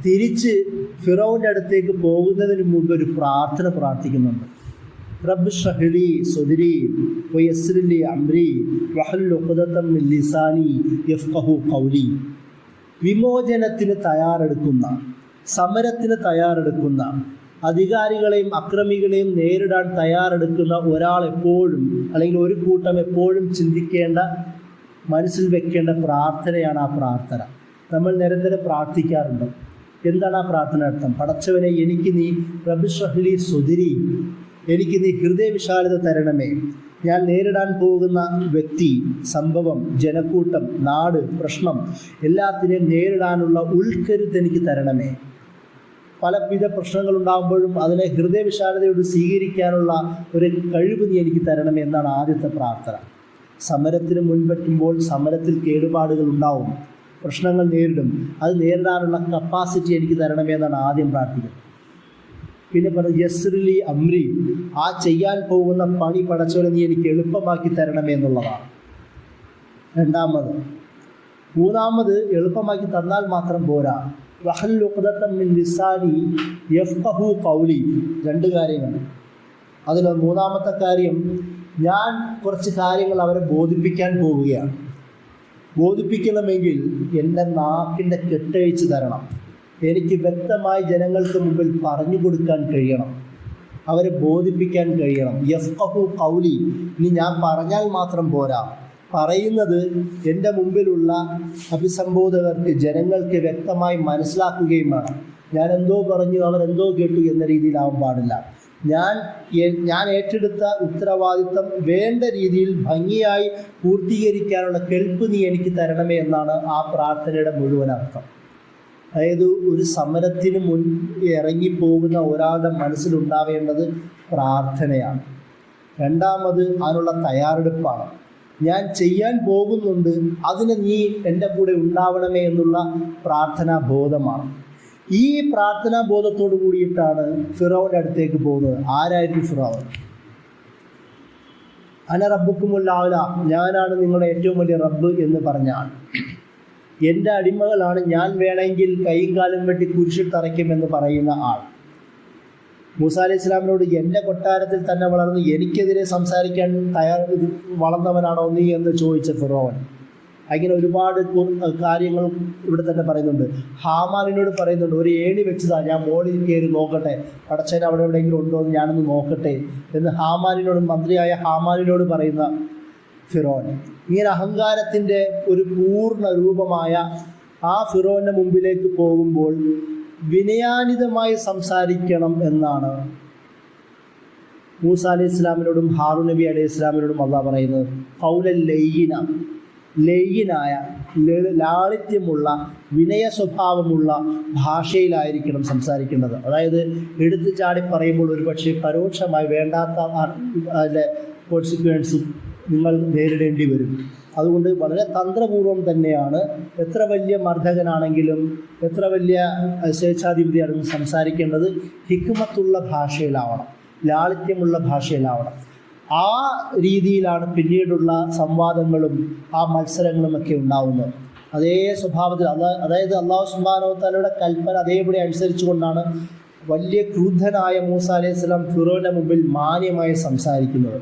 തിരിച്ച് ഫിറൗൻ്റെ അടുത്തേക്ക് പോകുന്നതിന് മുമ്പ് ഒരു പ്രാർത്ഥന പ്രാർത്ഥിക്കുന്നുണ്ട്. റബ്ബ് ഇശ്റഹ് ലി സദ്രി വയസ്സിർ ലി അംരി വഹ്ലുൽ ഉഖ്ദതം മിൻ ലിസാനി യഫ്ഖഹു ഖൗലി. വിമോചനത്തിന് തയ്യാറെടുക്കുന്ന, സമരത്തിന് തയ്യാറെടുക്കുന്ന, അധികാരികളെയും അക്രമികളെയും നേരിടാൻ തയ്യാറെടുക്കുന്ന ഒരാൾ എപ്പോഴും, അല്ലെങ്കിൽ ഒരു കൂട്ടം എപ്പോഴും ചിന്തിക്കേണ്ട, മനസ്സിൽ വെക്കേണ്ട പ്രാർത്ഥനയാണ് ആ പ്രാർത്ഥന. നമ്മൾ നിരന്തരം പ്രാർത്ഥിക്കാറുണ്ട്. എന്താണ് ആ പ്രാർത്ഥന അർത്ഥം? പടച്ചവനെ, എനിക്ക് നീ റബ്ബ് ഇശ്റഹ് ലി സദ്രി, എനിക്ക് നീ ഹൃദയവിശാലത തരണമേ. ഞാൻ നേരിടാൻ പോകുന്ന വ്യക്തി, സംഭവം, ജനക്കൂട്ടം, നാട്, പ്രശ്നം എല്ലാത്തിനെയും നേരിടാനുള്ള ഉൾക്കരുത്ത് എനിക്ക് തരണമേ. പലവിധ പ്രശ്നങ്ങളുണ്ടാകുമ്പോഴും അതിനെ ഹൃദയവിശാലതയോട് സ്വീകരിക്കാനുള്ള ഒരു കഴിവ് നീ എനിക്ക് തരണമേ എന്നാണ് ആദ്യത്തെ പ്രാർത്ഥന. സമരത്തിന് മുൻപറ്റുമ്പോൾ സമരത്തിൽ കേടുപാടുകൾ ഉണ്ടാവും, പ്രശ്നങ്ങൾ നേരിടും, അത് നേരിടാനുള്ള കപ്പാസിറ്റി എനിക്ക് തരണമേ എന്നാണ് ആദ്യം പ്രാർത്ഥിക്കുന്നത്. പിന്നെ പറഞ്ഞു യസ്ർ ലി അംരി, ആ ചെയ്യാൻ പോകുന്ന പണി പടച്ചവനെ നീ എനിക്ക് എളുപ്പമാക്കി തരണമേ എന്നുള്ളതാണ് രണ്ടാമത്. മൂന്നാമത്, എളുപ്പമാക്കി തന്നാൽ മാത്രം പോരാ, വഹ്ലുൽ ഉഖ്ദതം മിൻ ലിസാനി യഫ്ഖഹു ഖൗലി. രണ്ട് കാര്യങ്ങൾ. അതിൽ മൂന്നാമത്തെ കാര്യം, ഞാൻ കുറച്ച് കാര്യങ്ങൾ അവരെ ബോധിപ്പിക്കാൻ പോവുകയാണ്. ബോധിപ്പിക്കണമെങ്കിൽ എൻ്റെ നാക്കിൻ്റെ കെട്ടഴിച്ച് തരണം. എനിക്ക് വ്യക്തമായി ജനങ്ങൾക്ക് മുമ്പിൽ പറഞ്ഞു കൊടുക്കാൻ കഴിയണം, അവരെ ബോധിപ്പിക്കാൻ കഴിയണം. യഫ്ഖഹു ഖൗലി, ഇനി ഞാൻ പറഞ്ഞാൽ മാത്രം പോരാ, പറയുന്നത് എൻ്റെ മുമ്പിലുള്ള അഭിസംബോധകർക്ക്, ജനങ്ങൾക്ക് വ്യക്തമായി മനസ്സിലാക്കുകയും വേണം. ഞാൻ എന്തോ പറഞ്ഞു അവരെന്തോ കേട്ടു എന്ന രീതിയിലാവാൻ പാടില്ല. ഞാൻ ഏറ്റെടുത്ത ഉത്തരവാദിത്തം വേണ്ട രീതിയിൽ ഭംഗിയായി പൂർത്തീകരിക്കാനുള്ള കെൽപ്പ് നീ എനിക്ക് തരണമേ എന്നാണ് ആ പ്രാർത്ഥനയുടെ മുഴുവൻ അർത്ഥം. അതായത് ഒരു സമരത്തിന് ഇറങ്ങിപ്പോകുന്ന ഒരാളുടെ മനസ്സിലുണ്ടാവേണ്ടത് പ്രാർത്ഥനയാണ്. രണ്ടാമത്, അതിനുള്ള തയ്യാറെടുപ്പാണ്. ഞാൻ ചെയ്യാൻ പോകുന്നുണ്ട്, അതിന് നീ എൻ്റെ കൂടെ ഉണ്ടാവണമേ എന്നുള്ള പ്രാർത്ഥനാ ബോധമാണ്. ഈ പ്രാർത്ഥനാ ബോധത്തോടു കൂടിയിട്ടാണ് ഫിറൗൻ്റെ അടുത്തേക്ക് പോകുന്നത്. ആരായിരിക്കും ഫിറൗൻ? അന റബ്ബുക്കുമുൽ ആല, ഞാനാണ് നിങ്ങളുടെ ഏറ്റവും വലിയ റബ്ബ് എന്ന് പറഞ്ഞാൽ, എൻ്റെ അടിമകളാണ്, ഞാൻ വേണമെങ്കിൽ കൈയും കാലും വെട്ടി കുരിശിൽ തറയ്ക്കുമെന്ന് പറയുന്ന ആൾ. മൂസ അലൈഹി ഇസ്ലാമിനോട് എൻ്റെ കൊട്ടാരത്തിൽ തന്നെ വളർന്ന് എനിക്കെതിരെ സംസാരിക്കാൻ വളർന്നവനാണോ നീ എന്ന് ചോദിച്ച ഫിറൗൻ. അങ്ങനെ ഒരുപാട് കാര്യങ്ങൾ ഇവിടെ തന്നെ പറയുന്നുണ്ട്. ഹാമാനിനോട് പറയുന്നുണ്ട്, ഒരു ഏണി വെച്ചതാ, ഞാൻ മോളിൽ കയറി നോക്കട്ടെ, പടച്ചേൻ അവിടെ എവിടെയെങ്കിലും ഉണ്ടോ എന്ന് ഞാനൊന്ന് നോക്കട്ടെ എന്ന് ഹാമാനിനോട്, മന്ത്രിയായ ഹാമാനിനോട് പറയുന്ന ഫിറോൻ. ഇങ്ങനെ അഹങ്കാരത്തിൻ്റെ ഒരു പൂർണ്ണ രൂപമായ ആ ഫിറോൻ്റെ മുമ്പിലേക്ക് പോകുമ്പോൾ വിനയാനിതമായി സംസാരിക്കണം എന്നാണ് മൂസ അലൈഹി ഇസ്ലാമിനോടും ഹാറൂൻ നബി അലൈഹി ഇസ്ലാമിനോടും അള്ളാഹ് പറയുന്നത്. ഖൗലൻ ലയ്യിനായ, ലാളിത്യമുള്ള, വിനയ സ്വഭാവമുള്ള ഭാഷയിലായിരിക്കണം സംസാരിക്കേണ്ടത്. അതായത് എടുത്തു ചാടി പറയുമ്പോൾ ഒരു പക്ഷേ പരോക്ഷമായി വേണ്ടാത്ത അതിൻ്റെ കോൺസിക്വൻസും നിങ്ങൾ നേരിടേണ്ടി വരും. അതുകൊണ്ട് വളരെ തന്ത്രപൂർവം തന്നെയാണ്, എത്ര വലിയ മർദ്ദകനാണെങ്കിലും എത്ര വലിയ സ്വേച്ഛാധിപതിയാണെങ്കിലും സംസാരിക്കേണ്ടത് ഹിക്മത്തുള്ള ഭാഷയിലാവണം, ലാളിത്യമുള്ള ഭാഷയിലാവണം. ആ രീതിയിലാണ് പിന്നീടുള്ള സംവാദങ്ങളും ആ മത്സരങ്ങളുമൊക്കെ ഉണ്ടാവുന്നത്. അതേ സ്വഭാവത്തിൽ അതായത് അല്ലാഹു സുബ്ഹാനഹു വ തആലയുടെ കൽപ്പന അതേപടി അനുസരിച്ചുകൊണ്ടാണ് വലിയ ക്രുദ്ധനായ മൂസ അലൈഹി സ്വലാം ഫിറോന്റെ മുമ്പിൽ മാന്യമായി സംസാരിക്കുന്നത്.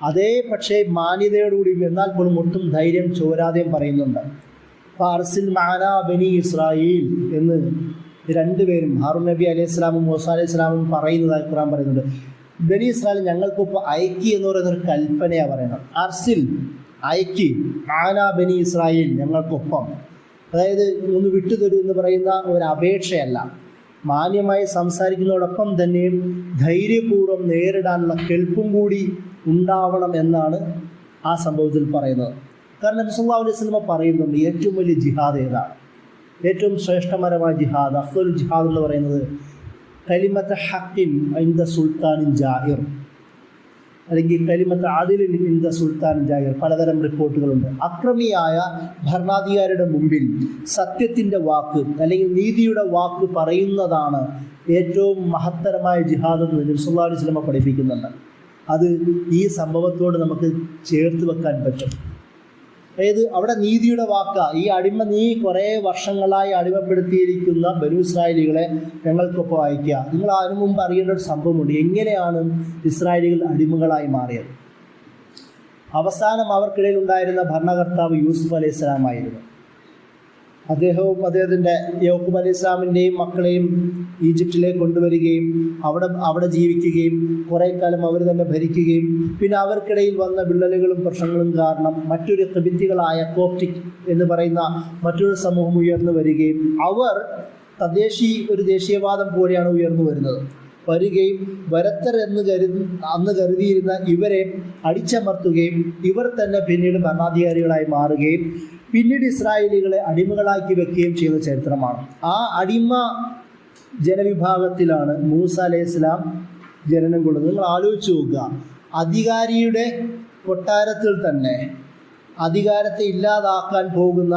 അതേ പക്ഷേ മാന്യതയോടുകൂടി എന്നാൽ പോലും ഒട്ടും ധൈര്യം ചോരാതെയും പറയുന്നുണ്ട്. ഫാർസിൽ മഅനാ ബനി ഇസ്രായേൽ എന്ന് രണ്ടുപേരും ഹാറൂൻ നബി അലൈഹി സ്വലാമും മൂസ അലൈഹി സ്വലാമും പറയുന്നതായി ഖുർആൻ പറയുന്നുണ്ട്. ബനി ഇസ്രായേൽ ഞങ്ങൾക്കിപ്പോൾ അയക്കി എന്ന് പറയുന്നൊരു കൽപ്പനയാണ് പറയുന്നത്. അർസിൽ, അയക്കി, മഅനാ ബനി ഇസ്രായേൽ, ഞങ്ങൾക്കൊപ്പം. അതായത് ഒന്ന് വിട്ടുതരൂ എന്ന് പറയുന്ന ഒരു അപേക്ഷയല്ല, മാന്യമായി സംസാരിക്കുന്നതോടൊപ്പം തന്നെ ധൈര്യപൂർവ്വം നേരിടാനുള്ള കെൽപ്പും കൂടി ഉണ്ടാവണം എന്നാണ് ആ സംഭവത്തിൽ പറയുന്നത്. കാരണം നബി സല്ലല്ലാഹു അലൈഹി വസല്ലം പറയുന്നുണ്ട്, ഏറ്റവും വലിയ ജിഹാദ് ഏതാണ്? ഏറ്റവും ശ്രേഷ്ഠപരമായ ജിഹാദ്, അഫ്ദൽ ജിഹാദ് എന്ന് പറയുന്നത് കലിമത്ത് ഹഖിൻ ഇൻദ സുൽത്താനിൻ ജാഹിർ, അല്ലെങ്കിൽ കലിമത്ത് ആദിലിൻ ഇൻദ സുൽത്താനിൻ ജാഹിർ. പലതരം റിപ്പോർട്ടുകളുണ്ട്. അക്രമിയായ ഭരണാധികാരിയുടെ മുമ്പിൽ സത്യത്തിൻ്റെ വാക്ക് അല്ലെങ്കിൽ നീതിയുടെ വാക്ക് പറയുന്നതാണ് ഏറ്റവും മഹത്തരമായ ജിഹാദ് എന്ന് നബി സല്ലല്ലാഹു അലൈഹി വസല്ലം പഠിപ്പിക്കുന്നുണ്ട്. അത് ഈ സംഭവത്തോട് നമുക്ക് ചേർത്ത് വെക്കാൻ പറ്റും. അതായത് അവിടെ നീതിയുടെ വാക്ക, ഈ അടിമ, നീ കുറേ വർഷങ്ങളായി അടിമപ്പെടുത്തിയിരിക്കുന്ന ബനൂ ഇസ്രായേലികളെ ഞങ്ങൾക്കൊപ്പം അയക്കുക. നിങ്ങൾ അതിനു മുമ്പ് അറിയേണ്ട ഒരു സംഭവമുണ്ട്, എങ്ങനെയാണ് ഇസ്രായേലികൾ അടിമകളായി മാറിയത്. അവസാനം അവർക്കിടയിൽ ഉണ്ടായിരുന്ന ഭരണകർത്താവ് യൂസുഫ് അലൈഹി സ്വലാമായിരുന്നു. അദ്ദേഹവും അദ്ദേഹത്തിൻ്റെ യാക്കൂബ് അലൈഹി സ്വലാമിൻ്റെയും മക്കളെയും ഈജിപ്തിലേക്ക് കൊണ്ടുവരികയും അവിടെ ജീവിക്കുകയും കുറേ കാലം അവർ തന്നെ ഭരിക്കുകയും പിന്നെ അവർക്കിടയിൽ വന്ന വിള്ളലുകളും പ്രശ്നങ്ങളും കാരണം മറ്റൊരു ഖിബ്തികളായ കോപ്റ്റിക് എന്ന് പറയുന്ന മറ്റൊരു സമൂഹം ഉയർന്നു വരികയും അവർ ഒരു ദേശീയവാദം പോലെയാണ് ഉയർന്നു വരികയും വരത്തർ അന്ന് കരുതിയിരുന്ന ഇവരെ അടിച്ചമർത്തുകയും ഇവർ തന്നെ പിന്നീട് ഭരണാധികാരികളായി മാറുകയും പിന്നീട് ഇസ്രായേലികളെ അടിമകളാക്കി വെക്കുകയും ചെയ്യുന്ന ചരിത്രമാണ്. ആ അടിമ ജനവിഭാഗത്തിലാണ് മൂസ അലൈഹി സ്വലാം ജനനം കൊള്ളുന്നത്. നിങ്ങൾ ആലോചിച്ച് നോക്കുക, അധികാരിയുടെ കൊട്ടാരത്തിൽ തന്നെ അധികാരത്തെ ഇല്ലാതാക്കാൻ പോകുന്ന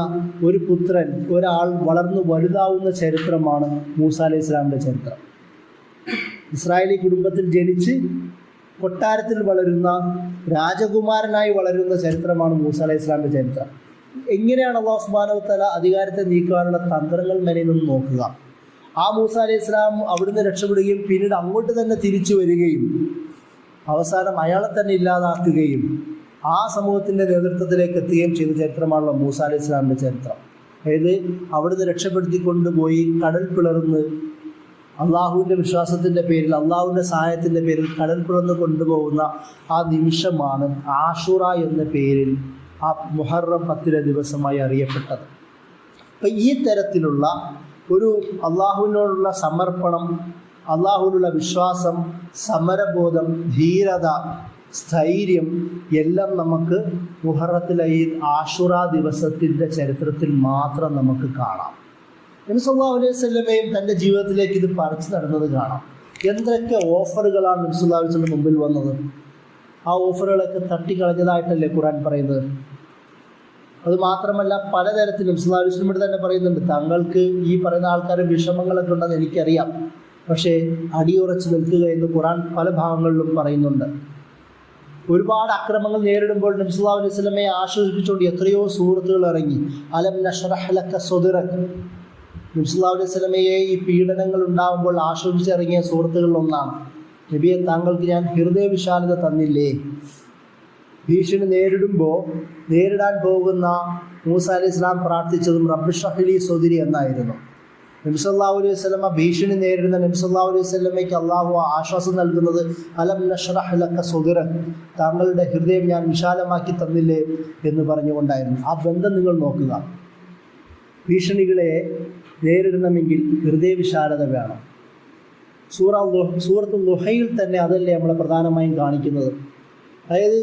ഒരു പുത്രൻ, ഒരാൾ വളർന്നു വലുതാവുന്ന ചരിത്രമാണ് മൂസ അലൈഹി സ്വലാമിൻ്റെ ചരിത്രം. ഇസ്രായേലി കുടുംബത്തിൽ ജനിച്ച് കൊട്ടാരത്തിൽ വളരുന്ന രാജകുമാരനായി വളരുന്ന ചരിത്രമാണ് മൂസ അലൈഹി സ്വലാമിൻ്റെ ചരിത്രം. എങ്ങനെയാണ് അല്ലാഹു സുബ്ഹാനഹു വ തആല അധികാരത്തെ നീക്കാനുള്ള തന്ത്രങ്ങൾ മെനയുന്നത് നോക്കുക. ആ മൂസ അലൈഹി സ്വലാം അവിടുന്ന് രക്ഷപ്പെടുകയും പിന്നീട് അങ്ങോട്ട് തന്നെ തിരിച്ചു വരികയും അവസാനം അയാളെ തന്നെ ഇല്ലാതാക്കുകയും ആ സമൂഹത്തിൻ്റെ നേതൃത്വത്തിലേക്ക് എത്തുകയും ചെയ്ത ചരിത്രമാണല്ലോ മൂസ അലൈഹി സ്വലാമിൻ്റെ ചരിത്രം. അതായത് അവിടുന്ന് രക്ഷപ്പെടുത്തിക്കൊണ്ടുപോയി കടൽ പിളർന്ന് അള്ളാഹുവിൻ്റെ വിശ്വാസത്തിൻ്റെ പേരിൽ, അള്ളാഹുവിൻ്റെ സഹായത്തിൻ്റെ പേരിൽ കടൽ പിളർന്ന് കൊണ്ടുപോകുന്ന ആ നിമിഷമാണ് ആഷുറ എന്ന പേരിൽ ആ മുഹറം 10 ദിവസമായി അറിയപ്പെട്ടത്. അപ്പം ഈ തരത്തിലുള്ള ഒരു അള്ളാഹുവിനോടുള്ള സമർപ്പണം, അള്ളാഹുവിനുള്ള വിശ്വാസം, സമരബോധം, ധീരത, സ്ഥൈര്യം എല്ലാം നമുക്ക് മുഹറത്തിലെ ഈ ആഷുറ ദിവസത്തിൻ്റെ ചരിത്രത്തിൽ മാത്രം നമുക്ക് കാണാം. നബി സല്ലല്ലാഹു അലൈഹി വസല്ലമയും തൻ്റെ ജീവിതത്തിലേക്ക് ഇത് പറിച്ചു നടന്നത് കാണാം. എന്തൊക്കെ ഓഫറുകളാണ് നബി സല്ലല്ലാഹു അലൈഹി വസല്ലം മുമ്പിൽ വന്നത്. ആ ഓഫറുകളൊക്കെ തട്ടിക്കളഞ്ഞതായിട്ടല്ലേ ഖുർആൻ പറയുന്നത്. അതുമാത്രമല്ല പലതരത്തിലും നബി സല്ലല്ലാഹു അലൈഹി വസല്ലം തന്നെ പറയുന്നുണ്ട്, താങ്കൾക്ക് ഈ പറയുന്ന ആൾക്കാരുടെ വിഷമങ്ങളൊക്കെ ഉണ്ടെന്ന് എനിക്കറിയാം, പക്ഷേ അടിയുറച്ച് നിൽക്കുക എന്ന് ഖുർആൻ പല ഭാഗങ്ങളിലും പറയുന്നുണ്ട്. ഒരുപാട് അക്രമങ്ങൾ നേരിടുമ്പോൾ നബി സല്ലല്ലാഹു അലൈഹി വസല്ലമയെ ആശ്വസിപ്പിച്ചുകൊണ്ട് എത്രയോ സൂറത്തുകൾ ഇറങ്ങി. അലം നശ്റഹ് ലക സദ്റക, നബി സല്ലല്ലാഹു അലൈഹി വസല്ലമയെ ഈ പീഡനങ്ങൾ ഉണ്ടാകുമ്പോൾ ആശ്വസിച്ചിറങ്ങിയ സൂറത്തുകളിലൊന്നാണ്. നബിയെ, താങ്കൾക്ക് ഞാൻ ഹൃദയവിശാലത തന്നില്ലേ? ഭീഷണി നേരിടാൻ പോകുന്ന മൂസ അലൈഹി സ്വലാം പ്രാർത്ഥിച്ചതും റബ്ബി ഇശ്റഹ് ലി സദ്രി എന്നായിരുന്നു. നബി സല്ലല്ലാഹു അലൈഹി വസല്ലമ ഭീഷണി നേരിടുന്ന നബി സല്ലല്ലാഹു അലൈഹി വസല്ലമയ്ക്ക് അള്ളാഹു ആശ്വാസം നൽകുന്നത് അലം നശ്റഹ് ലക സദ്റക, താങ്കളുടെ ഹൃദയം ഞാൻ വിശാലമാക്കി തന്നില്ലേ എന്ന് പറഞ്ഞുകൊണ്ടായിരുന്നു. ആ ബന്ധം നിങ്ങൾ നോക്കുക. ഭീഷണികളെ നേരിടണമെങ്കിൽ ഹൃദയവിശാലത വേണം. സൂറത്തുൽ ളുഹയിൽ തന്നെ അതല്ലേ നമ്മളെ പ്രധാനമായും കാണിക്കുന്നത്. അതായത്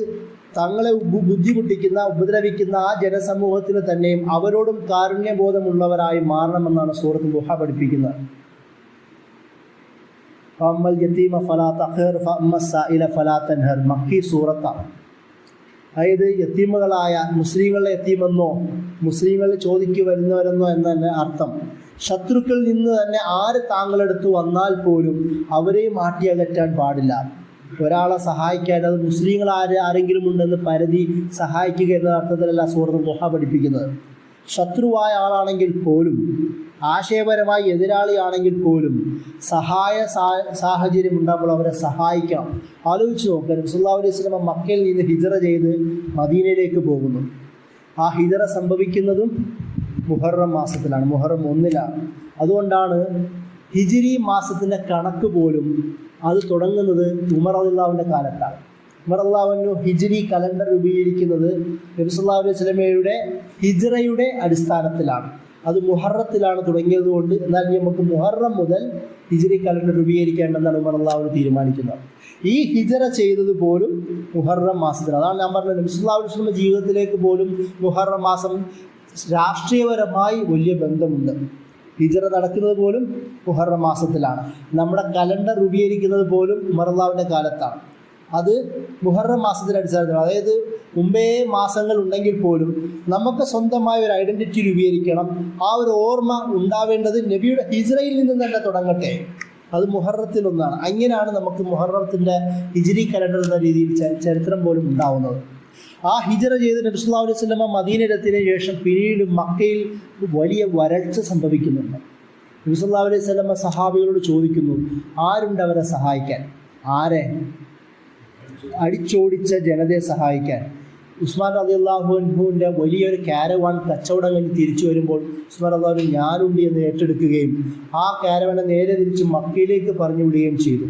തങ്ങളെ ബുദ്ധിമുട്ടിക്കുന്ന, ഉപദ്രവിക്കുന്ന ആ ജനസമൂഹത്തിന് തന്നെയും അവരോടും കാരുണ്യബോധമുള്ളവരായി മാറണമെന്നാണ് സൂറത്തുൽ ളുഹ പഠിപ്പിക്കുന്നത്. ഫഅമ്മൽ യതീമ ഫലാ തഖ്ഹർ ഫഅമ്മസ് സായില ഫലാ തൻഹർ, മക്കി സൂറത്താണ്. അതായത് യത്തീമുകളായ മുസ്ലിങ്ങളെ യത്തീമെന്നോ മുസ്ലിങ്ങൾ ചോദിക്ക് വരുന്നവരെന്നോ എന്നതിൻ്റെ അർത്ഥം, ശത്രുക്കളിൽ നിന്ന് തന്നെ ആര് താങ്കളെടുത്ത് വന്നാൽ പോലും അവരെയും മാറ്റിയകറ്റാൻ പാടില്ല. ഒരാളെ സഹായിക്കാൻ അത് മുസ്ലിങ്ങൾ ആരെങ്കിലും ഉണ്ടെന്ന് പരതി സഹായിക്കുക എന്ന അർത്ഥത്തിലല്ല സൂറത്തുൽ ളുഹ പഠിപ്പിക്കുന്നത്. ശത്രുവായ ആളാണെങ്കിൽ പോലും, ആശയപരമായി എതിരാളിയാണെങ്കിൽ പോലും സഹായ സാഹചര്യം ഉണ്ടാകുമ്പോൾ അവരെ സഹായിക്കണം. ആലോചിച്ച് നോക്കുക, നബി സല്ലല്ലാഹു അലൈഹി വസല്ലം മക്കയിൽ നിന്ന് ഹിജ്റ ചെയ്ത് മദീനയിലേക്ക് പോകുന്നു. ആ ഹിജ്റ സംഭവിക്കുന്നതും മുഹറം മാസത്തിലാണ്, മുഹറം 1-ലാണ്. അതുകൊണ്ടാണ് ഹിജ്രി മാസത്തിൻ്റെ കണക്ക് പോലും അത് തുടങ്ങുന്നത് ഉമർ റളിയല്ലാഹുവിൻ്റെ കാലത്താണ്. ഉമർ റളിയല്ലാഹു ഹിജ്രി കലണ്ടർ രൂപീകരിക്കുന്നത് നബി സല്ലല്ലാഹു അലൈഹി വസല്ലമയുടെ ഹിജ്റയുടെ അടിസ്ഥാനത്തിലാണ്. അത് മുഹറത്തിലാണ് തുടങ്ങിയത് കൊണ്ട് എന്നാൽ നമുക്ക് മുഹറം മുതൽ ഹിജ്രി കലണ്ടർ രൂപീകരിക്കേണ്ടെന്നാണ് ഉമർ റളിയല്ലാഹു തീരുമാനിക്കുന്നത്. ഈ ഹിജറ ചെയ്തത് പോലും മുഹറം മാസത്തിൽ. അതാണ് ഞാൻ പറഞ്ഞത്, നബി സല്ലല്ലാഹു അലൈഹി വസല്ലം ജീവിതത്തിലേക്ക് പോലും മുഹറം മാസം രാഷ്ട്രീയപരമായി വലിയ ബന്ധമുണ്ട്. ഹിജറ നടക്കുന്നത് പോലും മുഹറം മാസത്തിലാണ്. നമ്മുടെ കലണ്ടർ രൂപീകരിക്കുന്നത് പോലും ഉമർ റളിയല്ലാഹുവിൻ്റെ കാലത്താണ്. അത് മുഹറം മാസത്തിൻ്റെ അടിസ്ഥാനത്തിൽ, അതായത് മുമ്പേ മാസങ്ങൾ ഉണ്ടെങ്കിൽ പോലും നമുക്ക് സ്വന്തമായ ഒരു ഐഡൻറ്റിറ്റി രൂപീകരിക്കണം. ആ ഒരു ഓർമ്മ ഉണ്ടാവേണ്ടത് നബിയുടെ ഹിജ്റയിൽ നിന്ന് തന്നെ തുടങ്ങട്ടെ. അത് മുഹറത്തിലൊന്നാണ്. അങ്ങനെയാണ് നമുക്ക് മുഹറത്തിൻ്റെ ഹിജ്രി കലണ്ടർ എന്ന രീതിയിൽ ചരിത്രം പോലും ഉണ്ടാവുന്നത്. ആ ഹിജ്റ ചെയ്ത് നബി സല്ലല്ലാഹു അലൈഹി വസല്ലം മദീനയിലെത്തിയതിനു ശേഷം പിന്നീട് മക്കയിൽ വലിയ വരൾച്ച സംഭവിക്കുന്നുണ്ട്. നബി സല്ലല്ലാഹു അലൈഹി വസല്ലം സഹാബികളോട് ചോദിക്കുന്നു, ആരുണ്ട് അവരെ സഹായിക്കാൻ? ആരെ? അടിച്ചോടിച്ച ജനതയെ സഹായിക്കാൻ. ഉസ്മാൻ റളിയല്ലാഹു അൻഹുവിൻ്റെ വലിയൊരു കാരവാൻ കച്ചവടം കഴിഞ്ഞ് തിരിച്ചു വരുമ്പോൾ ഉസ്മാൻ റളിയല്ലാഹു അൻഹു ഞാനുണ്ട് എന്ന് ഏറ്റെടുക്കുകയും ആ കാരവാനെ നേരെ തിരിച്ച് മക്കയിലേക്ക് പറഞ്ഞു വിടുകയും ചെയ്തു.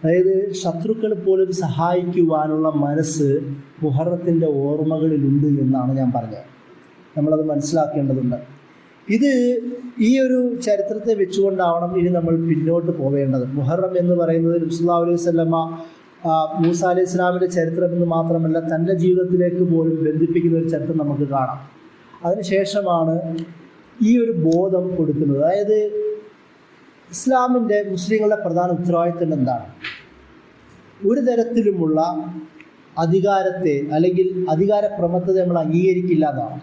അതായത് ശത്രുക്കൾ പോലും സഹായിക്കുവാനുള്ള മനസ്സ് മുഹറത്തിൻ്റെ ഓർമ്മകളിലുണ്ട് എന്നാണ് ഞാൻ പറഞ്ഞത്. നമ്മളത് മനസ്സിലാക്കേണ്ടതുണ്ട്. ഇത് ഈ ഒരു ചരിത്രത്തെ വെച്ചുകൊണ്ടാവണം ഇനി നമ്മൾ പിന്നോട്ട് പോവേണ്ടത്. മുഹറം എന്ന് പറയുന്നത് നബി സല്ലല്ലാഹു അലൈഹി വസല്ലമ മൂസ അലൈഹി ഇസ്ലാമിൻ്റെ ചരിത്രം എന്ന് മാത്രമല്ല തൻ്റെ ജീവിതത്തിലേക്ക് പോലും ബന്ധിപ്പിക്കുന്ന ഒരു ചരിത്രം നമുക്ക് കാണാം. അതിനുശേഷമാണ് ഈ ഒരു ബോധം കൊടുക്കുന്നത്. അതായത് ഇസ്ലാമിൻ്റെ മുസ്ലിങ്ങളുടെ പ്രധാന ഉത്തരവാദിത്വം എന്താണ്? ഒരു തരത്തിലുമുള്ള അധികാരത്തെ അല്ലെങ്കിൽ അധികാരപ്രമത്തത നമ്മൾ അംഗീകരിക്കില്ല എന്നാണ്.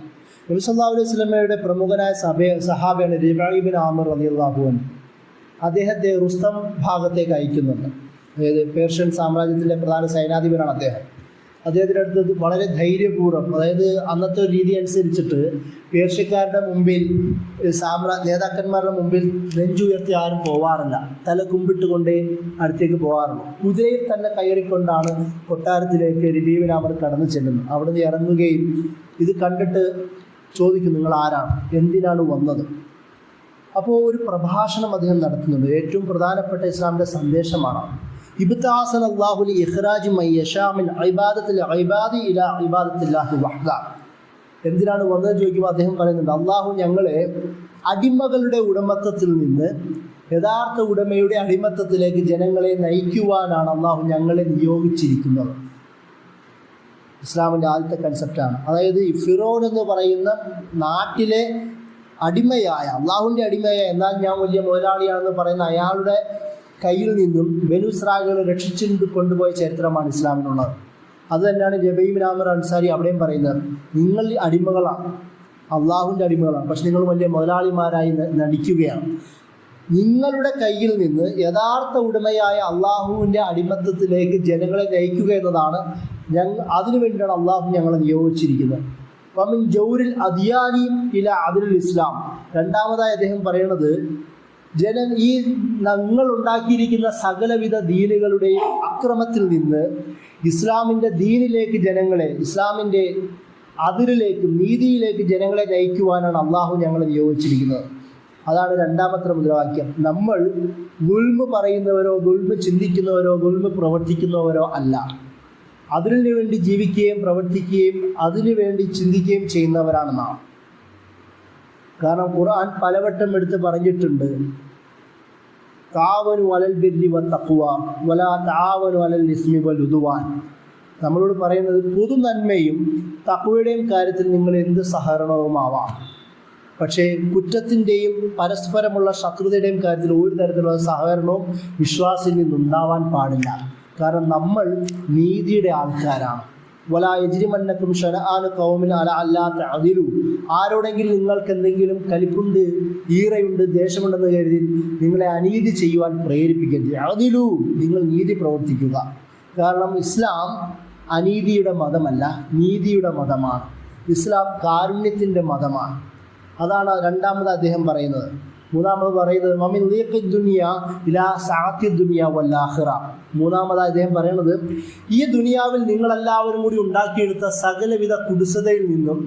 നബി സല്ലല്ലാഹു അലൈഹി വസല്ലമയുടെ പ്രമുഖനായ സഹാബിയാണ് റിബഈ ഇബ്നു ആമിർ റളിയല്ലാഹു അൻഹു. അദ്ദേഹത്തെ റുസ്തം ഭാഗത്തേക്ക് അയക്കുന്നുണ്ട്. അതായത് പേർഷ്യൻ സാമ്രാജ്യത്തിൻ്റെ പ്രധാന സൈനാധിപനാണ് അദ്ദേഹം. അദ്ദേഹത്തിൻ്റെ അടുത്ത് വളരെ ധൈര്യപൂർവ്വം, അതായത് അന്നത്തെ ഒരു രീതി അനുസരിച്ചിട്ട് പേർഷ്യക്കാരുടെ മുമ്പിൽ നേതാക്കന്മാരുടെ മുമ്പിൽ നെഞ്ചുയർത്തി ആരും പോവാറില്ല. തല കുമ്പിട്ടുകൊണ്ടേ അടുത്തേക്ക് പോകാറുള്ളൂ. കുതിരയിൽ തന്നെ കയറിക്കൊണ്ടാണ് കൊട്ടാരത്തിലേക്ക് റിബഈ ഇബ്നു ആമിർ കടന്നു ചെല്ലുന്നത്. അവിടുന്ന് ഇറങ്ങുകയും ഇത് കണ്ടിട്ട് ചോദിക്കും, നിങ്ങൾ ആരാണ്, എന്തിനാണ് വന്നത്? അപ്പോൾ ഒരു പ്രഭാഷണം അദ്ദേഹം നടത്തുന്നുണ്ട്. ഏറ്റവും പ്രധാനപ്പെട്ട ഇസ്ലാമിൻ്റെ സന്ദേശമാണ് ഇബ്താസന അല്ലാഹു ലി ഇഖ്റാജി മൻ യശാ മിൻ ഇബാദത്തിൽ ഇബാദി ഇലാ ഇബാദത്തില്ലാഹി വഹ്ദ. എന്തിനാണ് വന്നത് ചോദിക്കുമ്പോൾ അദ്ദേഹം പറയുന്നുണ്ട്, അള്ളാഹു ഞങ്ങളെ അടിമകളുടെ ഉടമത്വത്തിൽ നിന്ന് യഥാർത്ഥ ഉടമയുടെ അടിമത്തത്തിലേക്ക് ജനങ്ങളെ നയിക്കുവാനാണ് അള്ളാഹു ഞങ്ങളെ നിയോഗിച്ചിരിക്കുന്നത്. ഇസ്ലാമിൻ്റെ ആദ്യത്തെ കൺസെപ്റ്റാണ്. അതായത് ഈ ഫിറോൻ എന്ന് പറയുന്ന നാട്ടിലെ അടിമയായ, അള്ളാഹുവിൻ്റെ അടിമയായ, എന്നാൽ ഞാൻ വലിയ മുതലാളിയാണെന്ന് പറയുന്ന അയാളുടെ കയ്യിൽ നിന്നും ബനു ഇസ്രായേലുകളെ രക്ഷിച്ചു കൊണ്ടുപോയ ചരിത്രമാണ് ഇസ്ലാമിനുള്ളത്. അത് തന്നെയാണ് റിബഈ ഇബ്നു ആമിർ അൻസാരി അവിടെയും പറയുന്നത്. നിങ്ങൾ അടിമകളാണ്, അള്ളാഹുവിൻ്റെ അടിമകളാണ്, പക്ഷെ നിങ്ങൾ വലിയ മുതലാളിമാരായി നടിക്കുകയാണ്. നിങ്ങളുടെ കയ്യിൽ നിന്ന് യഥാർത്ഥ ഉടമയായ അള്ളാഹുവിൻ്റെ അടിമത്തത്തിലേക്ക് ജനങ്ങളെ നയിക്കുക എന്നതാണ് അതിനുവേണ്ടിയാണ് അള്ളാഹു ഞങ്ങളെ നിയോഗിച്ചിരിക്കുന്നത്. വമിൻ ജൗരിൽ അദിയാനി ഇല അദിലുൽ ഇസ്ലാം. രണ്ടാമതായി അദ്ദേഹം പറയുന്നത്, ഈ ഞങ്ങൾ ഉണ്ടാക്കിയിരിക്കുന്ന സകലവിധ ദീനുകളുടെയും അക്രമത്തിൽ നിന്ന് ഇസ്ലാമിൻ്റെ ദീനിലേക്ക് ജനങ്ങളെ, ഇസ്ലാമിൻ്റെ അതിരിലേക്ക്, നീതിയിലേക്ക് ജനങ്ങളെ നയിക്കുവാനാണ് അള്ളാഹു ഞങ്ങളെ നിയോഗിച്ചിരിക്കുന്നത്. അതാണ് രണ്ടാമത്തെ മുദ്രാവാക്യം. നമ്മൾ ദുൽമ് പറയുന്നവരോ ദുൽമ് ചിന്തിക്കുന്നവരോ ദുൽമ് പ്രവർത്തിക്കുന്നവരോ അല്ല. അതിനു വേണ്ടി ജീവിക്കുകയും പ്രവർത്തിക്കുകയും അതിനുവേണ്ടി ചിന്തിക്കുകയും ചെയ്യുന്നവരാണ് നാം. കാരണം ഖുർആൻ പലവട്ടം എടുത്ത് പറഞ്ഞിട്ടുണ്ട്, തആവനു അലൽ ബിർരി വത്തഖ്വ വലാ തആവനു അലൽ ഇസ്മി വൽ ഉദ്വാൻ. നമ്മളോട് പറയുന്നത് പൊതു നന്മയും തഖ്വയുടെയും കാര്യത്തിൽ നിങ്ങൾ എന്ത് സഹകരണവുമാവാം, പക്ഷേ കുറ്റത്തിൻ്റെയും പരസ്പരമുള്ള ശത്രുതയുടെയും കാര്യത്തിൽ ഒരു തരത്തിലുള്ള സഹകരണവും വിശ്വാസിൽ നിന്നുണ്ടാവാൻ പാടില്ല. കാരണം നമ്മൾ നീതിയുടെ ആൾക്കാരാണ്. വലാ യജ്രിമന്നകും ശനആനു ഖൗമിൻ അലാ അല്ലാ തഅദിലു. ആരോടെങ്കിലും നിങ്ങൾക്ക് എന്തെങ്കിലും കലിപ്പുണ്ട്, ഈറയുണ്ട്, ദേഷ്യമുണ്ടെന്ന് കരുതി നിങ്ങളെ അനീതി ചെയ്യുവാൻ പ്രേരിപ്പിക്കരുത്. അദിലു, നിങ്ങൾ നീതി പ്രവർത്തിക്കുക. കാരണം ഇസ്ലാം അനീതിയുടെ മതമല്ല, നീതിയുടെ മതമാണ്. ഇസ്ലാം കാരുണ്യത്തിൻ്റെ മതമാണ്. അതാണ് രണ്ടാമത് അദ്ദേഹം പറയുന്നത്. മൂന്നാമത് പറയുന്നത് മമിൻ ലീഖി ദുനിയ ഇലാ സഅത്തി ദുനിയ വൽ ആഖിറ. മൂന്നാമതായി അദ്ദേഹം പറയുന്നത്, ഈ ദുനിയാവിൽ നിങ്ങളെല്ലാവരും കൂടി ഉണ്ടാക്കിയെടുത്ത സകലവിധ കുടിസതയിൽ നിന്നും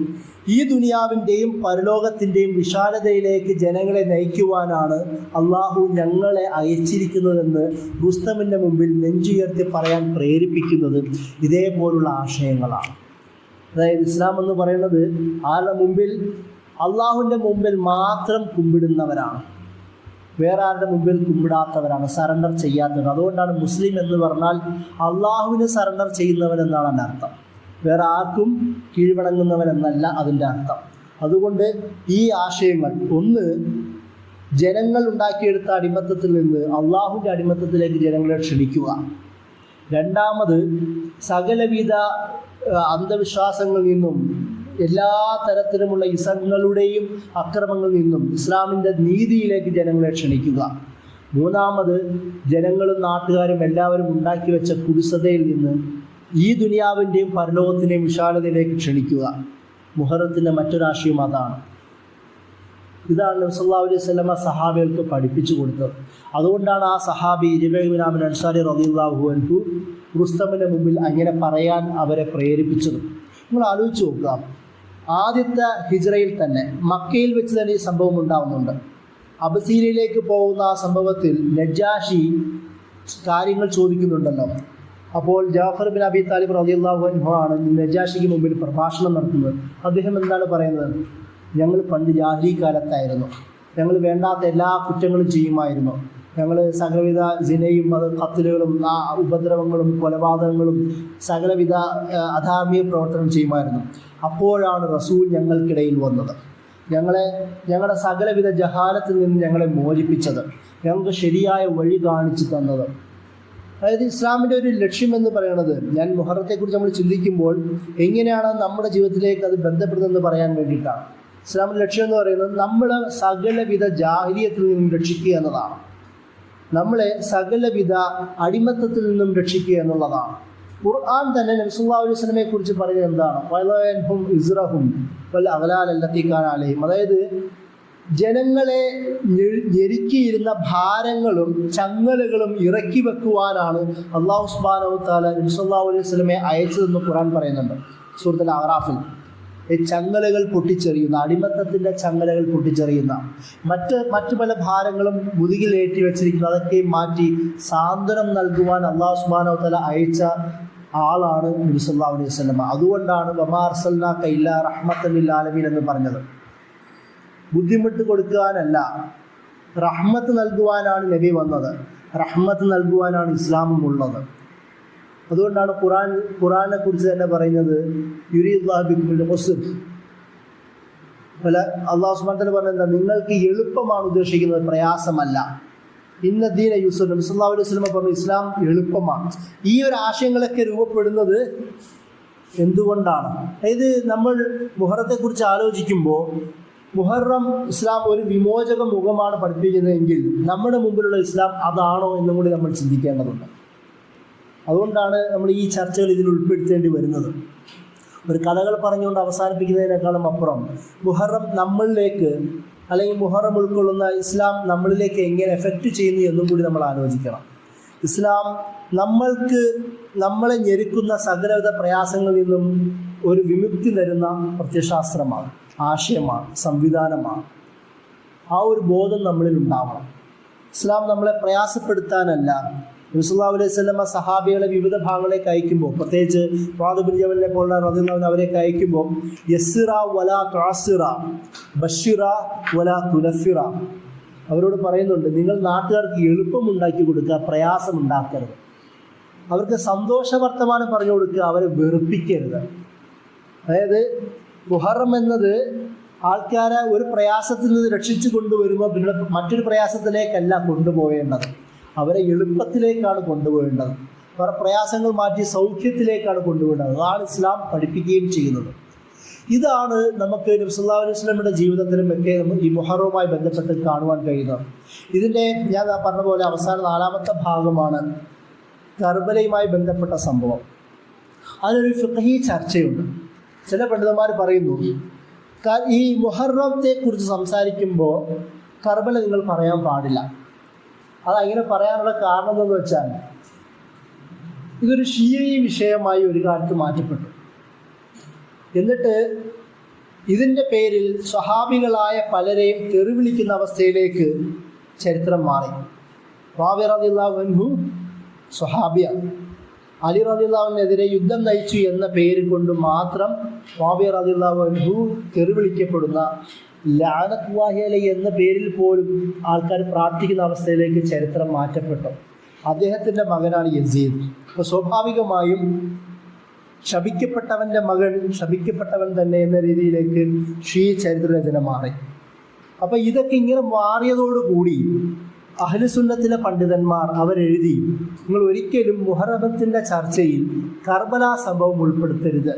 ഈ ദുനിയാവിൻ്റെയും പരലോകത്തിൻ്റെയും വിശാലതയിലേക്ക് ജനങ്ങളെ നയിക്കുവാനാണ് അള്ളാഹു ഞങ്ങളെ അയച്ചിരിക്കുന്നതെന്ന് റുസ്തമിൻ്റെ മുമ്പിൽ നെഞ്ചുയർത്തി പറയാൻ പ്രേരിപ്പിക്കുന്നത് ഇതേപോലുള്ള ആശയങ്ങളാണ്. അതായത് ഇസ്ലാം എന്ന് പറയുന്നത് ആരുടെ മുമ്പിൽ അള്ളാഹുവിൻ്റെ മുമ്പിൽ മാത്രം കുമ്പിടുന്നവരാണ്, വേറെ ആരുടെ മുമ്പിൽ കുമ്പിടാത്തവരാണ്, സറണ്ടർ ചെയ്യാത്തവർ. അതുകൊണ്ടാണ് മുസ്ലിം എന്ന് പറഞ്ഞാൽ അള്ളാഹുവിന് സറണ്ടർ ചെയ്യുന്നവൻ എന്നാണ് അതിൻ്റെ അർത്ഥം, വേറെ ആർക്കും കീഴ്വണങ്ങുന്നവൻ എന്നല്ല അതിൻ്റെ അർത്ഥം. അതുകൊണ്ട് ഈ ആശയങ്ങൾ, ഒന്ന്, ജനങ്ങൾ ഉണ്ടാക്കിയെടുത്ത അടിമത്തത്തിൽ നിന്ന് അള്ളാഹുവിൻ്റെ അടിമത്തത്തിലേക്ക് ജനങ്ങളെ ക്ഷണിക്കുക. രണ്ടാമത്, സകലവിധ അന്ധവിശ്വാസങ്ങളിൽ നിന്നും എല്ലാ തരത്തിലുമുള്ള ഇസങ്ങളുടെയും അക്രമങ്ങളിൽ നിന്നും ഇസ്ലാമിൻ്റെ നീതിയിലേക്ക് ജനങ്ങളെ ക്ഷണിക്കുക. മൂന്നാമത്, ജനങ്ങളും നാട്ടുകാരും എല്ലാവരും ഉണ്ടാക്കി വെച്ച കുടിസതയിൽ നിന്ന് ഈ ദുനിയാവിൻ്റെയും പരലോകത്തിൻ്റെയും വിശാലതയിലേക്ക് ക്ഷണിക്കുക. മുഹറത്തിൻ്റെ മറ്റൊരാശയം അതാണ്. ഇതാണ് നബി സല്ലല്ലാഹു അലൈഹി വസല്ലമ സഹാബികൾക്ക് പഠിപ്പിച്ചു കൊടുത്തത്. അതുകൊണ്ടാണ് ആ സഹാബി റബീഉ ബിൻ ആമിർ അൻസാരി റളിയല്ലാഹു അൻഹു റുസ്തമിൻ്റെ മുമ്പിൽ അങ്ങനെ പറയാൻ അവരെ പ്രേരിപ്പിച്ചത്. നിങ്ങൾ ആലോചിച്ച് നോക്കുക, ആദ്യത്തെ ഹിജ്റയിൽ തന്നെ മക്കയിൽ വെച്ച് തന്നെ ഈ സംഭവം ഉണ്ടാകുന്നുണ്ട്. അബസീനിയയിലേക്ക് പോകുന്ന ആ സംഭവത്തിൽ നജാഷി കാര്യങ്ങൾ ചോദിക്കുന്നുണ്ടല്ലോ. അപ്പോൾ ജാഫർ ബിൻ അബി താലിബ് റളിയല്ലാഹു അൻഹു ആണ് നജാഷിക്ക് മുമ്പിൽ പ്രഭാഷണം നടത്തുന്നത്. അദ്ദേഹം എന്താണ് പറയുന്നത്? ഞങ്ങൾ പണ്ട് ജാഹിലി കാലത്തായിരുന്നു, ഞങ്ങൾ വേണ്ടാത്ത എല്ലാ കുറ്റങ്ങളും ചെയ്യുമായിരുന്നു, ഞങ്ങൾ സകലവിധ ജിനയും ഖത്ലുകളും ഉപദ്രവങ്ങളും കൊലപാതകങ്ങളും സകലവിധ അധാർമിക പ്രവർത്തനം ചെയ്യുമായിരുന്നു. അപ്പോഴാണ് റസൂൽ ഞങ്ങൾക്കിടയിൽ വന്നത്, ഞങ്ങളുടെ സകലവിധ ജഹാലത്തിൽ നിന്ന് ഞങ്ങളെ മോചിപ്പിച്ചത്, ഞങ്ങൾക്ക് ശരിയായ വഴി കാണിച്ചു തന്നത്. അതായത് ഇസ്ലാമിൻ്റെ ഒരു ലക്ഷ്യം എന്ന് പറയുന്നത്, ഞാൻ മുഹറത്തെക്കുറിച്ച് നമ്മൾ ചിന്തിക്കുമ്പോൾ എങ്ങനെയാണ് നമ്മുടെ ജീവിതത്തിലേക്ക് അത് ബന്ധപ്പെടുന്നതെന്ന് പറയാൻ വേണ്ടിയിട്ടാണ്. ഇസ്ലാമിൻ്റെ ലക്ഷ്യം എന്ന് പറയുന്നത് നമ്മളെ സകലവിധ ജാഹിലിയത്തിൽ നിന്നും രക്ഷിക്കുക എന്നതാണ്, നമ്മളെ സകലവിധ അടിമത്തത്തിൽ നിന്നും രക്ഷിക്കുക എന്നുള്ളതാണ്. ഖുർആൻ തന്നെ നബി സല്ലല്ലാഹു അലൈഹി വസല്ലമയെ കുറിച്ച് പറയുന്നത് എന്താണ്? വലയൻഹും ഇസ്റഹും വൽ അഗ്ലാൽ അല്ലത്തി കാന അലൈഹിം. അതായത് ജനങ്ങളെ ഞെരുക്കിയിരുന്ന ഭാരങ്ങളും ചങ്ങലകളും ഇറക്കി വെക്കുവാനാണ് അല്ലാഹു സുബ്ഹാനഹു വ തആല നബി സല്ലല്ലാഹു അലൈഹി വസല്ലമയെ അയച്ചതെന്ന് ഖുർആൻ പറയുന്നുണ്ട് സൂറത്തുൽ അഅറാഫിൽ. ഈ ചങ്ങലകൾ പൊട്ടിച്ചെറിയുന്ന, അടിമത്തത്തിൻ്റെ ചങ്ങലകൾ പൊട്ടിച്ചെറിയുന്ന, മറ്റു പല ഭാരങ്ങളും മുതുകിലേറ്റി വെച്ചിരിക്കുന്ന അതൊക്കെയും മാറ്റി സാന്ത്വനം നൽകുവാൻ അല്ലാഹു സുബ്ഹാനഹു വ തആല അയച്ച ആളാണ് നബി സല്ലല്ലാഹു അലൈഹി വസല്ലം. അതുകൊണ്ടാണ് വമാ അർസൽനാക ഇല്ലാ റഹ്മത്തൻ ലിൽ ആലമീൻ എന്ന് പറഞ്ഞത്. ബുദ്ധിമുട്ട് കൊടുക്കാനല്ല, റഹ്മത്ത് നൽകുവാനാണ് നബി വന്നത്, റഹ്മത്ത് നൽകുവാനാണ് ഇസ്ലാമും ഉള്ളത്. അതുകൊണ്ടാണ് ഖുറാനെ കുറിച്ച് തന്നെ പറയുന്നത് യുരീദുല്ലാഹു ബിക്കുമുൽ ഉസ്ർ. അല്ലാഹു സുബ്ഹാനഹു വ തആല പറഞ്ഞത് എന്താ? നിങ്ങൾക്ക് എളുപ്പമാണ് ഉദ്ദേശിക്കുന്നത്, പ്രയാസമല്ല. ഇന്ന ദീന യുസ്ർ. നബി സല്ലല്ലാഹു അലൈഹി വസല്ലം പറഞ്ഞു ഇസ്ലാം എളുപ്പമാണ്. ഈ ഒരു ആശയങ്ങളൊക്കെ രൂപപ്പെടുന്നത് എന്തുകൊണ്ടാണ്? അതായത് നമ്മൾ മുഹറത്തെക്കുറിച്ച് ആലോചിക്കുമ്പോൾ മുഹറം ഇസ്ലാം ഒരു വിമോചക മുഖമാണ് പഠിപ്പിക്കുന്നതെങ്കിൽ നമ്മുടെ മുമ്പിലുള്ള ഇസ്ലാം അതാണോ എന്നും കൂടി നമ്മൾ ചിന്തിക്കേണ്ടതുണ്ട്. അതുകൊണ്ടാണ് നമ്മൾ ഈ ചർച്ചകൾ ഇതിൽ ഉൾപ്പെടുത്തേണ്ടി വരുന്നത്. ഒരു കഥകൾ പറഞ്ഞുകൊണ്ട് അവസാനിപ്പിക്കുന്നതിനേക്കാളും അപ്പുറം മുഹറം നമ്മളിലേക്ക്, അല്ലെങ്കിൽ മുഹറം ഉൾക്കൊള്ളുന്ന ഇസ്ലാം നമ്മളിലേക്ക് എങ്ങനെ എഫക്റ്റ് ചെയ്യുന്നു എന്നും കൂടി നമ്മൾ ആലോചിക്കണം. ഇസ്ലാം നമ്മളെ ഞെരുക്കുന്ന സകലവിധ പ്രയാസങ്ങളിൽ നിന്നും ഒരു വിമുക്തി തരുന്ന പ്രത്യയശാസ്ത്രമാണ്, ആശയമാണ്, സംവിധാനമാണ്. ആ ഒരു ബോധം നമ്മളിൽ ഉണ്ടാവണം. ഇസ്ലാം നമ്മളെ പ്രയാസപ്പെടുത്താനല്ല. നബി സല്ലല്ലാഹു അലൈഹി വസല്ലം സഹാബികളെ വിവിധ ഭാഗങ്ങളിലേക്ക് അയക്കുമ്പോൾ, പ്രത്യേകിച്ച് മുആദ് ബിൻ ജബലിനെ പോലുള്ള റളിയല്ലാഹു അൻഹു അവരെയൊക്കെ അയക്കുമ്പോൾ യസ്സിറ വലാ തുഅസ്സിറ ബശ്ശിറ വലാ തുനഫിറ, അവരോട് പറയുന്നുണ്ട്, നിങ്ങൾ നാട്ടുകാർക്ക് എളുപ്പമുണ്ടാക്കി കൊടുക്കുക, പ്രയാസമുണ്ടാക്കരുത്. അവർക്ക് സന്തോഷ വർത്തമാനം പറഞ്ഞു കൊടുക്കുക, അവരെ വെറുപ്പിക്കരുത്. അതായത് മുഹറം എന്നത് ആൾക്കാരെ ഒരു പ്രയാസത്തിൽ നിന്ന് രക്ഷിച്ചു കൊണ്ടുവരുമ്പോൾ പിന്നെ മറ്റൊരു പ്രയാസത്തിലേക്കല്ല കൊണ്ടുപോകേണ്ടത്, അവരെ എളുപ്പത്തിലേക്കാണ് കൊണ്ടുപോകേണ്ടത്. അവരുടെ പ്രയാസങ്ങൾ മാറ്റി സൗഖ്യത്തിലേക്കാണ് കൊണ്ടുപോകേണ്ടത്. അതാണ് ഇസ്ലാം പഠിപ്പിക്കുകയും ചെയ്യുന്നത്. ഇതാണ് നമുക്ക് നബി സല്ലല്ലാഹു അലൈഹി വസല്ലമയുടെ ജീവിതത്തിലും ഒക്കെ ഈ മുഹറവുമായി ബന്ധപ്പെട്ട് കാണുവാൻ കഴിയുന്നത്. ഇതിൻ്റെ ഞാൻ പറഞ്ഞ പോലെ അവസാന 4-ാമത്തെ ഭാഗമാണ് കർബലയുമായി ബന്ധപ്പെട്ട സംഭവം. അതിനൊരു ഫിഖ്ഹി ചർച്ചയുണ്ട്. ചില പണ്ഡിതന്മാർ പറയുന്നു, ഈ മുഹറത്തെ കുറിച്ച് സംസാരിക്കുമ്പോൾ കർബല നിങ്ങൾ പറയാൻ പാടില്ല. അതങ്ങനെ പറയാനുള്ള കാരണം എന്തെന്ന് വെച്ചാൽ ഇതൊരു ഷിയഈ വിഷയമായി ഒരു കാലത്ത് മാറ്റപ്പെട്ടു. എന്നിട്ട് ഇതിൻ്റെ പേരിൽ സ്വഹാബികളായ പലരെയും തെറിവിളിക്കുന്ന അവസ്ഥയിലേക്ക് ചരിത്രം മാറി. മുആവിയ റളിയല്ലാഹു അൻഹു സ്വഹാബിയാണ്. അലി റളിയല്ലാഹുവിനെതിരെ യുദ്ധം നയിച്ചു എന്ന പേര് കൊണ്ട് മാത്രം മുആവിയ റളിയല്ലാഹു അൻഹു തെറിവിളിക്കപ്പെടുന്ന ലഅനത്തുല്ലാഹി അലൈഹി എന്ന പേരിൽ പോലും ആൾക്കാർ പ്രാർത്ഥിക്കുന്ന അവസ്ഥയിലേക്ക് ചരിത്രം മാറ്റപ്പെട്ടു. അദ്ദേഹത്തിൻ്റെ മകനാണ് യസീദ്. അപ്പോൾ സ്വാഭാവികമായും ശപിക്കപ്പെട്ടവൻ്റെ മകൻ ശപിക്കപ്പെട്ടവൻ തന്നെ എന്ന രീതിയിലേക്ക് ചരിത്രരചന മാറി. അപ്പോൾ ഇതൊക്കെ ഇങ്ങനെ മാറിയതോടുകൂടി അഹ്ലുസുന്നത്തിലെ പണ്ഡിതന്മാർ അവരെഴുതി, നിങ്ങൾ ഒരിക്കലും മുഹറമത്തിൻ്റെ ചർച്ചയിൽ കർബല സംഭവം ഉൾപ്പെടുത്തരുത്.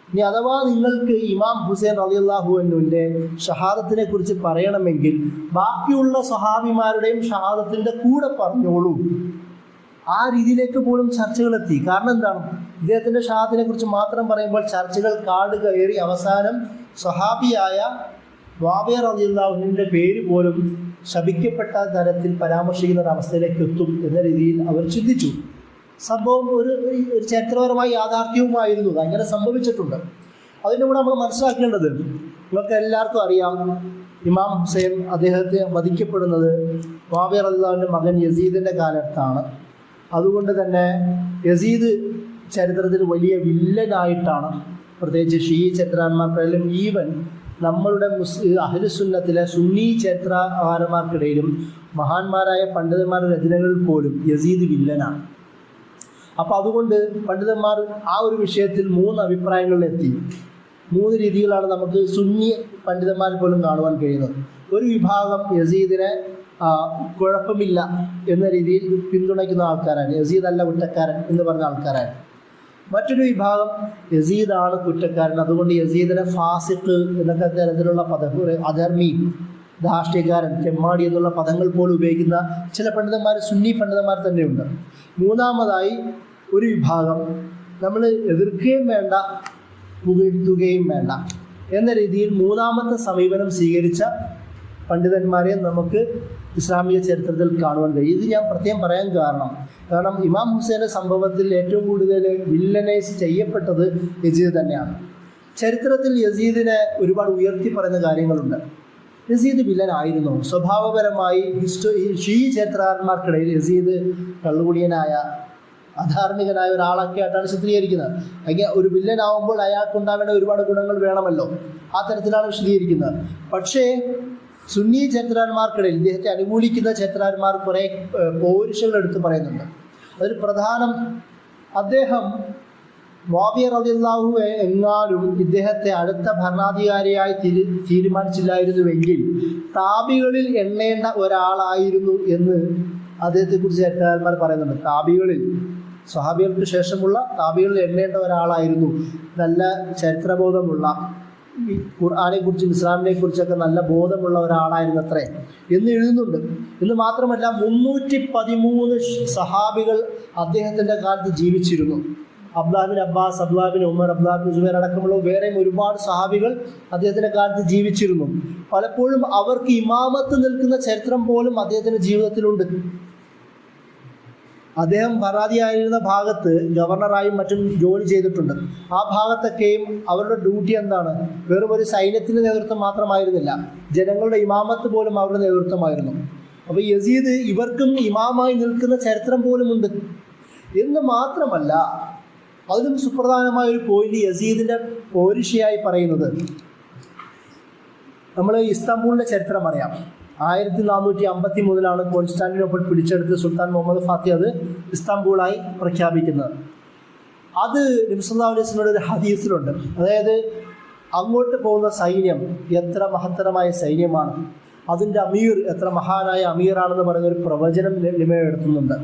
ഇനി അഥവാ നിങ്ങൾക്ക് ഇമാം ഹുസൈൻ റളിയല്ലാഹു അൻഹുവിൻ്റെ ഷഹാദത്തിനെ കുറിച്ച് പറയണമെങ്കിൽ ബാക്കിയുള്ള സ്വഹാബിമാരുടെയും ഷഹാദത്തിൻ്റെ കൂടെ പറഞ്ഞോളൂ. ആ രീതിയിലേക്ക് പോലും ചർച്ചകളെത്തി. കാരണം എന്താണ്, ഇദ്ദേഹത്തിൻ്റെ ഷഹാദത്തിനെ കുറിച്ച് മാത്രം പറയുമ്പോൾ ചർച്ചകൾ കാട് കയറി അവസാനം സ്വഹാബിയായ മുആവിയ റളിയല്ലാഹു അൻഹുവിൻ്റെ പേര് പോലും ശപിക്കപ്പെട്ട തരത്തിൽ പരാമർശിക്കുന്ന ഒരു അവസ്ഥയിലേക്ക് എത്തും എന്ന രീതിയിൽ അവർ ചിന്തിച്ചു. സംഭവം ഒരു ചരിത്രപരമായ യാഥാർത്ഥ്യവുമായിരുന്നു, അങ്ങനെ സംഭവിച്ചിട്ടുണ്ട്. അതിൻ്റെ കൂടെ നമ്മൾ മനസ്സിലാക്കേണ്ടത്, നിങ്ങൾക്ക് എല്ലാവർക്കും അറിയാം, ഇമാം ഹുസൈൻ അദ്ദേഹത്തെ വധിക്കപ്പെടുന്നത് മുആവിയ റളിയല്ലാഹുവിൻ്റെ മകൻ യസീദിൻ്റെ കാലത്താണ്. അതുകൊണ്ട് തന്നെ യസീദ് ചരിത്രത്തിൽ വലിയ വില്ലനായിട്ടാണ്, പ്രത്യേകിച്ച് ചരിത്രകാരന്മാർക്കിടയിലും ഈവൻ നമ്മളുടെ അഹ്ലുസുന്നത്തിലെ സുന്നി ചരിത്രകാരന്മാർക്കിടയിലും മഹാന്മാരായ പണ്ഡിതന്മാരുടെ രചനകളിൽ പോലും യസീദ് വില്ലനാണ്. അപ്പോൾ അതുകൊണ്ട് പണ്ഡിതന്മാർ ആ ഒരു വിഷയത്തിൽ 3 അഭിപ്രായങ്ങളിലെത്തി. 3 രീതികളാണ് നമുക്ക് സുന്നി പണ്ഡിതന്മാരിൽ പോലും കാണുവാൻ കഴിയുന്നത്. ഒരു വിഭാഗം യസീദിനെ കുഴപ്പമില്ല എന്ന രീതിയിൽ പിന്തുണയ്ക്കുന്ന ആൾക്കാരാണ്, യസീദ് അല്ല കുറ്റക്കാരൻ എന്ന് പറഞ്ഞ ആൾക്കാരാണ്. മറ്റൊരു വിഭാഗം യസീദാണ് കുറ്റക്കാരൻ, അതുകൊണ്ട് യസീദിനെ ഫാസിഖ് എന്നൊക്കെ തരത്തിലുള്ള പദങ്ങൾ, അധർമ്മി, ധാർഷ്ട്യക്കാരൻ, തെമ്മാടി എന്നുള്ള പദങ്ങൾ പോലും ഉപയോഗിക്കുന്ന ചില പണ്ഡിതന്മാർ, സുന്നി പണ്ഡിതന്മാർ തന്നെയുണ്ട്. മൂന്നാമതായി ഒരു വിഭാഗം നമ്മൾ എതിർക്കുകയും വേണ്ട പുകഴ്ത്തുകയും വേണ്ട എന്ന രീതിയിൽ മൂന്നാമത്തെ സമീപനം സ്വീകരിച്ച പണ്ഡിതന്മാരെ നമുക്ക് ഇസ്ലാമിക ചരിത്രത്തിൽ കാണുവാൻ കഴിയും. ഇത് ഞാൻ പ്രത്യേകം പറയാൻ കാരണം ഇമാം ഹുസൈൻ്റെ സംഭവത്തിൽ ഏറ്റവും കൂടുതൽ വില്ലനൈസ് ചെയ്യപ്പെട്ടത് യസീദ് തന്നെയാണ്. ചരിത്രത്തിൽ യസീദിനെ ഒരുപാട് ഉയർത്തി പറയുന്ന കാര്യങ്ങളുണ്ട്. യസീദ് വില്ലനായിരുന്നു. സ്വഭാവപരമായി ചരിത്രകാരന്മാർക്കിടയിൽ യസീദ് കള്ളുകുടിയനായ അധാർമികനായ ഒരാളൊക്കെ ആയിട്ടാണ് ചിത്രീകരിക്കുന്നത്. അല്ലെങ്കിൽ ഒരു വില്ലനാവുമ്പോൾ അയാൾക്കുണ്ടാവേണ്ട ഒരുപാട് ഗുണങ്ങൾ വേണമല്ലോ, ആ തരത്തിലാണ് വിശദീകരിക്കുന്നത്. പക്ഷേ സുന്നി ചരിത്രകാരന്മാർക്കിടയിൽ ഇദ്ദേഹത്തെ അനുകൂലിക്കുന്ന ചരിത്രകാരന്മാർ കുറേ പൗരുഷങ്ങൾ എടുത്ത് പറയുന്നുണ്ട്. അതിൽ പ്രധാനം, അദ്ദേഹം മുആവിയ റളിയല്ലാഹു എങ്ങാനും ഇദ്ദേഹത്തെ അടുത്ത ഭരണാധികാരിയായി തീരുമാനിച്ചില്ലായിരുന്നുവെങ്കിൽ താബികളിൽ എണ്ണേണ്ട ഒരാളായിരുന്നു എന്ന് അദ്ദേഹത്തെക്കുറിച്ച് ചരിത്രകാരന്മാർ പറയുന്നുണ്ട്. താബികളിൽ, സ്വഹാബികൾക്ക് ശേഷമുള്ള താബികളിൽ എണ്ണേണ്ട ഒരാളായിരുന്നു, നല്ല ചരിത്രബോധമുള്ള, ഖുർആനെ കുറിച്ചും ഇസ്ലാമിനെ കുറിച്ചൊക്കെ നല്ല ബോധമുള്ള ഒരാളായിരുന്നു അത്രേ എന്ന് എഴുതുന്നുണ്ട്. എന്ന് മാത്രമല്ല 313 സഹാബികൾ അദ്ദേഹത്തിൻ്റെ കാലത്ത് ജീവിച്ചിരുന്നു. Abdullah bin Abbas, Abdullah bin Umar, Abdullah bin Zubair അടക്കമുള്ള വേറെയും ഒരുപാട് സഹാബികൾ അദ്ദേഹത്തിൻ്റെ കാലത്ത് ജീവിച്ചിരുന്നു. പലപ്പോഴും അവർക്ക് ഇമാമത്ത് നിൽക്കുന്ന ചരിത്രം പോലും അദ്ദേഹത്തിൻ്റെ ജീവിതത്തിലുണ്ട്. അദ്ദേഹം ഭരണാധികാരിയായിരുന്ന ഭാഗത്ത് ഗവർണറായും മറ്റും ജോലി ചെയ്തിട്ടുണ്ട്. ആ ഭാഗത്തൊക്കെയും അവരുടെ ഡ്യൂട്ടി എന്താണ്? വെറും ഒരു സൈന്യത്തിൻ്റെ നേതൃത്വം മാത്രമായിരുന്നില്ല, ജനങ്ങളുടെ ഇമാമത്ത് പോലും അവരുടെ നേതൃത്വമായിരുന്നു. അപ്പോൾ യസീദ് ഇവർക്കും ഇമാമായി നിൽക്കുന്ന ചരിത്രം പോലുമുണ്ട്. എന്ന് മാത്രമല്ല, അതിലും സുപ്രധാനമായ ഒരു പോയിന്റ് യസീദിൻ്റെ പോരിഷയായി പറയുന്നത്, നമ്മൾ ഇസ്താംബൂളിൻ്റെ ചരിത്രം അറിയാം. 1453 കോൺസ്റ്റാന്റിനോപ്പിൾ പിടിച്ചെടുത്ത് സുൽത്താൻ മുഹമ്മദ് ഫാത്തി അത് ഇസ്താംബൂളായി പ്രഖ്യാപിക്കുന്നത്. അത് നബി സല്ലല്ലാഹു അലൈഹി വസല്ലമയുടെ ഒരു ഹദീസിലുണ്ട്. അതായത് അങ്ങോട്ട് പോകുന്ന സൈന്യം എത്ര മഹത്തരമായ സൈന്യമാണ്, അതിൻ്റെ അമീർ എത്ര മഹാനായ അമീറാണെന്ന് പറയുന്ന ഒരു പ്രവചനം നിലനിർത്തുന്നുണ്ട്.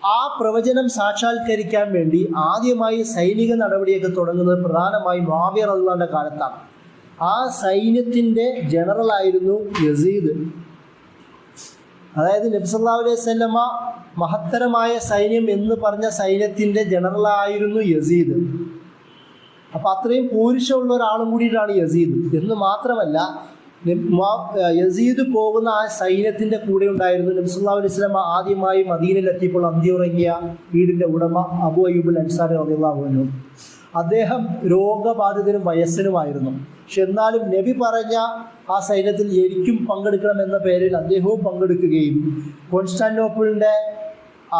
ആ പ്രവചനം സാക്ഷാത്കരിക്കാൻ വേണ്ടി ആദ്യമായി സൈനിക നടപടിയൊക്കെ തുടങ്ങുന്നത് പ്രധാനമായും മുആവിയ റളിയല്ലാഹുവിൻ്റെ കാലത്താണ്. ആ സൈന്യത്തിൻ്റെ ജനറലായിരുന്നു യസീദ്. അതായത് നബി സല്ലല്ലാഹു അലൈഹി വസല്ലമ മഹത്തരമായ സൈന്യം എന്ന് പറഞ്ഞ സൈന്യത്തിൻ്റെ ജനറലായിരുന്നു യസീദ്. അപ്പോൾ അത്രയും പൗരുഷമുള്ള ഒരാളും കൂടിയിട്ടാണ് യസീദ്. എന്ന് മാത്രമല്ല, യസീദ് പോകുന്ന ആ സൈന്യത്തിൻ്റെ കൂടെ ഉണ്ടായിരുന്നു നബി സല്ലല്ലാഹു അലൈഹി വസല്ലമ ആദ്യമായി മദീനയിലെത്തിയപ്പോൾ അന്തിയുറങ്ങിയ വീടിൻ്റെ ഉടമ അബൂ അയ്യൂബ് അൻസാരി റളിയല്ലാഹു അൻഹു. അദ്ദേഹം രോഗബാധിതനും വയസ്സനുമായിരുന്നു. പക്ഷെ എന്നാലും നബി പറഞ്ഞ ആ സൈന്യത്തിൽ എനിക്കും പങ്കെടുക്കണം എന്ന പേരിൽ അദ്ദേഹവും പങ്കെടുക്കുകയും കോൺസ്റ്റാന്റിനോപ്പിളിൻ്റെ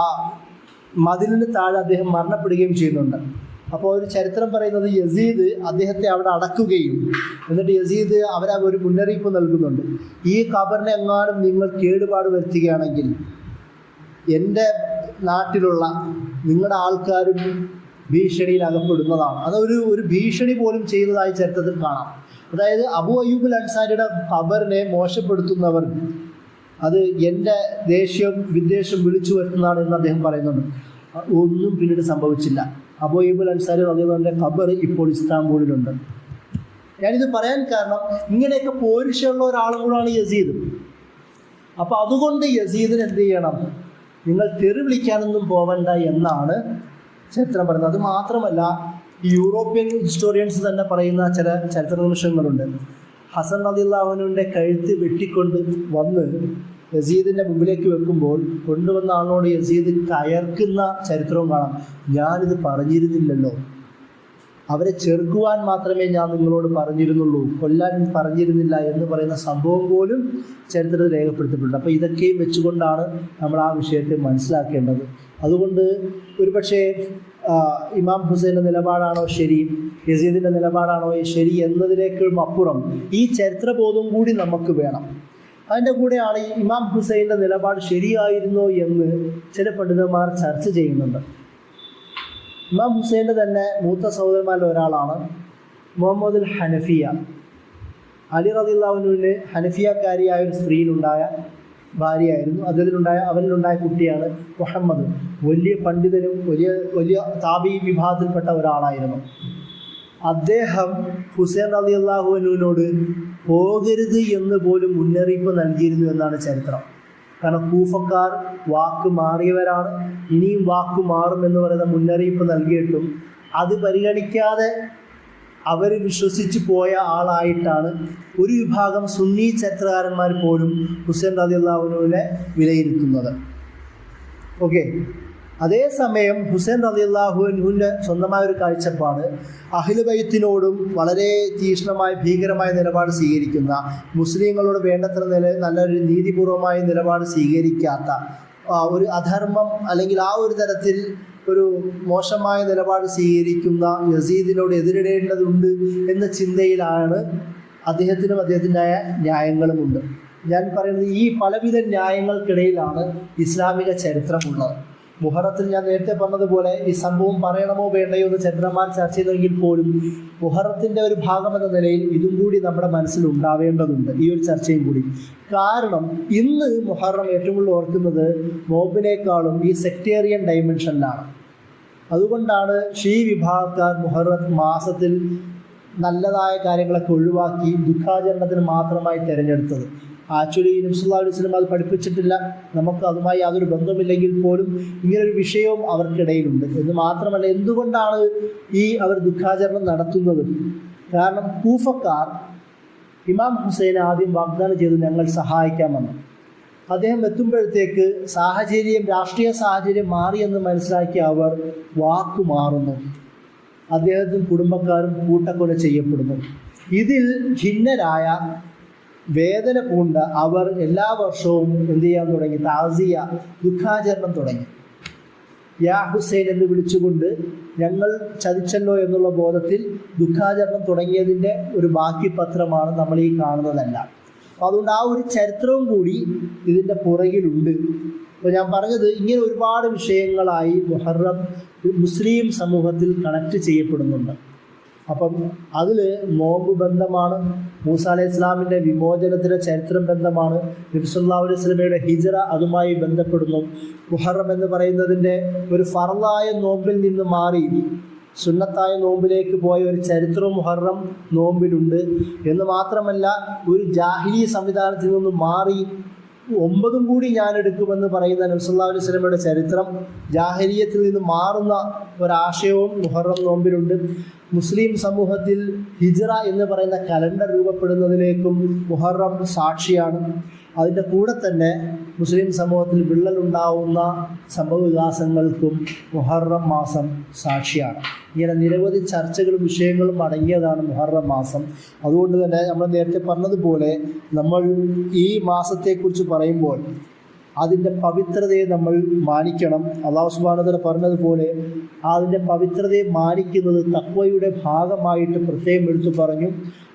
ആ മതിലിന് താഴെ അദ്ദേഹം മരണപ്പെടുകയും ചെയ്യുന്നുണ്ട്. അപ്പോൾ ഒരു ചരിത്രം പറയുന്നത് യസീദ് അദ്ദേഹത്തെ അവിടെ അടക്കുകയും എന്നിട്ട് യസീദ് അവരെ ഒരു മുന്നറിയിപ്പ് നൽകുന്നുണ്ട്, ഈ ഖബറിനെ എങ്ങാനും നിങ്ങൾ കേടുപാട് വരുത്തുകയാണെങ്കിൽ എൻ്റെ നാട്ടിലുള്ള നിങ്ങളുടെ ആൾക്കാരും ഭീഷണിയിൽ അകപ്പെടുന്നതാണ്. അതൊരു ഭീഷണി പോലും ചെയ്യുന്നതായി ചരിത്രത്തിൽ കാണാം. അതായത് അബൂ അയ്യൂബ് അൻസാരിയുടെ ഖബറിനെ മോശപ്പെടുത്തുന്നവർ അത് എൻ്റെ ദേഷ്യം വിദ്വേഷം വിളിച്ചു വരുത്തുന്നതാണ് എന്ന് അദ്ദേഹം പറയുന്നുണ്ട്. ഒന്നും പിന്നീട് സംഭവിച്ചില്ല. അബൂ അയ്യൂബ് അൻസാരി റളിയല്ലാഹുവിന്റെ ഖബർ ഇപ്പോൾ ഇസ്താംബൂളിലുണ്ട്. ഞാനിത് പറയാൻ കാരണം ഇങ്ങനെയൊക്കെ പോരിശയുള്ള ഒരാളും കൂടാണ് യസീദ്. അപ്പോൾ അതുകൊണ്ട് യസീദിന് എന്ത് ചെയ്യണം, നിങ്ങൾ തെറി വിളിക്കാനൊന്നും പോവണ്ട എന്നാണ് ചരിത്രം പറയുന്നത്. അത് മാത്രമല്ല, ഈ യൂറോപ്യൻ ഹിസ്റ്റോറിയൻസ് തന്നെ പറയുന്ന ചില ചരിത്ര നിമിഷങ്ങളുണ്ട്. ഹസൻ റളിയല്ലാഹു അൻഹുവിൻ്റെ കഴുത്ത് വെട്ടിക്കൊണ്ട് വന്ന് യസീദിൻ്റെ മുമ്പിലേക്ക് വെക്കുമ്പോൾ കൊണ്ടുവന്ന ആളോട് യസീദ് കയർക്കുന്ന ചരിത്രവും കാണാം. ഞാനിത് പറഞ്ഞിരുന്നില്ലല്ലോ, അവരെ ചെറുക്കുവാൻ മാത്രമേ ഞാൻ നിങ്ങളോട് പറഞ്ഞിരുന്നുള്ളൂ, കൊല്ലാൻ പറഞ്ഞിരുന്നില്ല എന്ന് പറയുന്ന സംഭവം പോലും ചരിത്രത്തിൽ രേഖപ്പെടുത്തപ്പെട്ടിട്ടുണ്ട്. അപ്പോൾ ഇതൊക്കെയും വെച്ചുകൊണ്ടാണ് നമ്മൾ ആ വിഷയത്തെ മനസ്സിലാക്കേണ്ടത്. അതുകൊണ്ട് ഒരുപക്ഷെ ഇമാം ഹുസൈൻ്റെ നിലപാടാണോ ശരി, യസീദിൻ്റെ നിലപാടാണോ ശരി എന്നതിനേക്കാളും അപ്പുറം ഈ ചരിത്രബോധം കൂടി നമുക്ക് വേണം. അതിൻ്റെ കൂടെയാണ് ഈ ഇമാം ഹുസൈൻ്റെ നിലപാട് ശരിയായിരുന്നോ എന്ന് ചില പണ്ഡിതന്മാർ ചർച്ച ചെയ്യുന്നുണ്ട്. ഇമാം ഹുസൈൻ്റെ തന്നെ മൂത്ത സഹോദരന്മാരിൽ ഒരാളാണ് മുഹമ്മദുൽ ഹനഫിയ. അലി റളിയല്ലാഹു അൻഹുവിന് ഹനഫിയക്കാരിയായ ഒരു സ്ത്രീയിലുണ്ടായ ഭാര്യയായിരുന്നു. അവരിലുണ്ടായ കുട്ടിയാണ് മുഹമ്മദ്. വലിയ പണ്ഡിതനും വലിയ താബി വിഭാഗത്തിൽപ്പെട്ട ഒരാളായിരുന്നു. അദ്ദേഹം ഹുസൈൻ റളിയല്ലാഹു അൻഹുവിനോട് പോകരുത് എന്ന് പോലും മുന്നറിയിപ്പ് നൽകിയിരുന്നു എന്നാണ് ചരിത്രം. കാരണം കൂഫക്കാർ വാക്ക് മാറിയവരാണ്, ഇനിയും വാക്ക് മാറും എന്ന് പറയുന്ന മുന്നറിയിപ്പ് നൽകിയിട്ടും അത് പരിഗണിക്കാതെ അവർ വിശ്വസിച്ച് പോയ ആളായിട്ടാണ് ഒരു വിഭാഗം സുന്നി ചരിത്രകാരന്മാർ പോലും ഹുസൈൻ റളിയല്ലാഹു അൻഹുവിനെ വിലയിരുത്തുന്നത്. ഓക്കെ, അതേസമയം ഹുസൈൻ റളിയല്ലാഹു അൻഹുവിൻ്റെ സ്വന്തമായ ഒരു കാഴ്ചപ്പാട് അഹ്ലു ബൈത്തിനോടും വളരെ തീക്ഷ്ണമായ ഭീകരമായ നിലപാട് സ്വീകരിക്കുന്ന, മുസ്ലിങ്ങളോട് വേണ്ടത്ര നല്ലൊരു നീതിപൂർവമായ നിലപാട് സ്വീകരിക്കാത്ത, ഒരു അധർമ്മം അല്ലെങ്കിൽ ആ ഒരു തരത്തിൽ ഒരു മോശമായ നിലപാട് സ്വീകരിക്കുന്ന യസീദിനോട് എതിരിടേണ്ടതുണ്ട് എന്ന ചിന്തയിലാണ് അദ്ദേഹത്തിനും അദ്ദേഹത്തിൻ്റെതായ ന്യായങ്ങളുമുണ്ട്. ഞാൻ പറയുന്നത് ഈ പലവിധ ന്യായങ്ങൾക്കിടയിലാണ് ഇസ്ലാമിക ചരിത്രമുള്ളത്. മുഹറത്തിൽ ഞാൻ നേരത്തെ പറഞ്ഞതുപോലെ ഈ സംഭവം പറയണമോ വേണ്ടയോ എന്ന് ചരിത്രന്മാർ ചർച്ച ചെയ്തെങ്കിൽ പോലും മുഹറത്തിൻ്റെ ഒരു ഭാഗം എന്ന നിലയിൽ ഇതും കൂടി നമ്മുടെ മനസ്സിൽ ഉണ്ടാവേണ്ടതുണ്ട്, ഈ ഒരു ചർച്ചയും കൂടി. കാരണം ഇന്ന് മുഹറം ഏറ്റവും കൂടുതൽ ഓർക്കുന്നത് നോമ്പിനേക്കാളും ഈ സെക്ടേറിയൻ ഡൈമെൻഷനിലാണ്. അതുകൊണ്ടാണ് ഷീ വിഭാഗക്കാർ മുഹറം മാസത്തിൽ നല്ലതായ കാര്യങ്ങളൊക്കെ ഒഴിവാക്കി ദുഃഖാചരണത്തിന് മാത്രമായി തിരഞ്ഞെടുത്തത്. ആക്ച്വലി നബി സല്ലല്ലാഹു അലൈഹി വസല്ലം അത് പഠിപ്പിച്ചിട്ടില്ല, നമുക്ക് അതുമായി യാതൊരു ബന്ധമില്ലെങ്കിൽ പോലും ഇങ്ങനൊരു വിഷയവും അവർക്കിടയിലുണ്ട്. എന്ന് മാത്രമല്ല, എന്തുകൊണ്ടാണ് അവർ ദുഃഖാചരണം നടത്തുന്നത്? കാരണം കൂഫക്കാർ ഇമാം ഹുസൈനെ ആദ്യം വാഗ്ദാനം ചെയ്തു, ഞങ്ങൾ സഹായിക്കാമെന്ന്. അദ്ദേഹം എത്തുമ്പോഴത്തേക്ക് രാഷ്ട്രീയ സാഹചര്യം മാറിയെന്ന് മനസ്സിലാക്കി അവർ വാക്കു മാറുന്നു. അദ്ദേഹത്തിനും കുടുംബക്കാരും കൂട്ടക്കൊല ചെയ്യപ്പെടുന്നു. ഇതിൽ ഭിന്നരായ വേദന പൂണ്ട അവർ എല്ലാ വർഷവും എന്ത് ചെയ്യാൻ തുടങ്ങി? താസിയ, ദുഃഖാചരണം തുടങ്ങി. യാ ഹുസൈൻ എന്ന് വിളിച്ചുകൊണ്ട് ഞങ്ങൾ ചതിച്ചല്ലോ എന്നുള്ള ബോധത്തിൽ ദുഃഖാചരണം തുടങ്ങിയതിൻ്റെ ഒരു ബാക്കി പത്രമാണ് നമ്മൾ ഈ കാണുന്നതെല്ലാം. അപ്പോൾ അതുകൊണ്ട് ആ ഒരു ചരിത്രവും കൂടി ഇതിൻ്റെ പുറകിലുണ്ട്. അപ്പോൾ ഞാൻ പറഞ്ഞത്, ഇങ്ങനെ ഒരുപാട് വിഷയങ്ങളായി മുഹറം മുസ്ലിം സമൂഹത്തിൽ കണക്ട് ചെയ്യപ്പെടുന്നുണ്ട്. അപ്പം അതിൽ നോമ്പ് ബന്ധമാണ്, മൂസ അലൈഹി ഇസ്ലാമിൻ്റെ വിമോചനത്തിൻ്റെ ചരിത്രം ബന്ധമാണ്, നബി സല്ലല്ലാഹു അലൈഹി വസല്ലമയുടെ ഹിജ്റ അതുമായി ബന്ധപ്പെടുന്നു. മുഹറം എന്ന് പറയുന്നതിൻ്റെ ഒരു ഫർളായ നോമ്പിൽ നിന്ന് മാറി സുന്നത്തായ നോമ്പിലേക്ക് പോയ ഒരു ചരിത്രവും മുഹറം നോമ്പിലുണ്ട്. എന്ന് മാത്രമല്ല, ഒരു ജാഹിലി സംവിധാനത്തിൽ നിന്ന് മാറി 9 കൂടി ഞാൻ എടുക്കുമെന്ന് പറയുന്ന നബി സല്ലല്ലാഹു അലൈഹി വസല്ലമയുടെ ചരിത്രം, ജാഹിലിയത്തിൽ നിന്ന് മാറുന്ന ഒരാശയവും മുഹറം നോമ്പിലുണ്ട്. മുസ്ലിം സമൂഹത്തിൽ ഹിജ്റ എന്ന് പറയുന്ന കലണ്ടർ രൂപപ്പെടുന്നതിലേക്കും മുഹറം സാക്ഷിയാണ്. അതിൻ്റെ കൂടെ തന്നെ മുസ്ലിം സമൂഹത്തിൽ വിള്ളലുണ്ടാവുന്ന സംഭവവികാസങ്ങൾക്കും മുഹറം മാസം സാക്ഷിയാണ്. ഇങ്ങനെ നിരവധി ചർച്ചകളും വിഷയങ്ങളും അടങ്ങിയതാണ് മുഹറം മാസം. അതുകൊണ്ട് തന്നെ നമ്മൾ നേരത്തെ പറഞ്ഞതുപോലെ നമ്മൾ ഈ മാസത്തെക്കുറിച്ച് പറയുമ്പോൾ അതിൻ്റെ പവിത്രതയെ നമ്മൾ മാനിക്കണം. അല്ലാഹു സുബ്ഹാനഹു വ തആല പറഞ്ഞതുപോലെ അതിൻ്റെ പവിത്രതയെ മാനിക്കുന്നത് തഖ്വയുടെ ഭാഗമായിട്ട് പ്രത്യേകം എടുത്തു പറഞ്ഞു.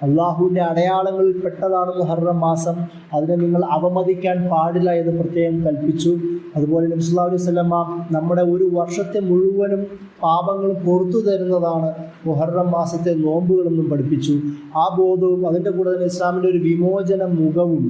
അള്ളാഹുവിൻ്റെ അടയാളങ്ങളിൽ പെട്ടതാണ് മുഹറം മാസം, അതിനെ നിങ്ങൾ അവമതിക്കാൻ പാടില്ല എന്ന് പ്രത്യേകം കൽപ്പിച്ചു. അതുപോലെ നബി സല്ലല്ലാഹു അലൈഹി വസല്ലമ നമ്മുടെ ഒരു വർഷത്തെ മുഴുവനും പാപങ്ങളും പുറത്തു തരുന്നതാണ് മുഹറം മാസത്തെ നോമ്പുകളെന്നും പഠിപ്പിച്ചു. ആ ബോധവും അതിൻ്റെ കൂടെ തന്നെ ഇസ്ലാമിൻ്റെ ഒരു വിമോചന മുഖവും,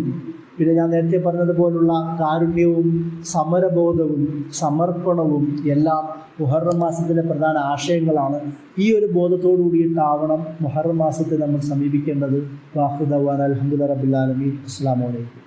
പിന്നെ ഞാൻ നേരത്തെ പറഞ്ഞതുപോലുള്ള കാരുണ്യവും സമരബോധവും സമർപ്പണവും എല്ലാം മുഹറം മാസത്തിലെ പ്രധാന ആശയങ്ങളാണ്. ഈ ഒരു ബോധത്തോടു കൂടിയിട്ടാവണം മുഹറം മാസത്തെ നമ്മൾ സമീപിക്കേണ്ടത്. വാഖിദ് ദഅ്വാനാ അൽഹംദുലില്ലാഹി റബ്ബിൽ ആലമീൻ. അസ്സലാമു അലൈക്കും.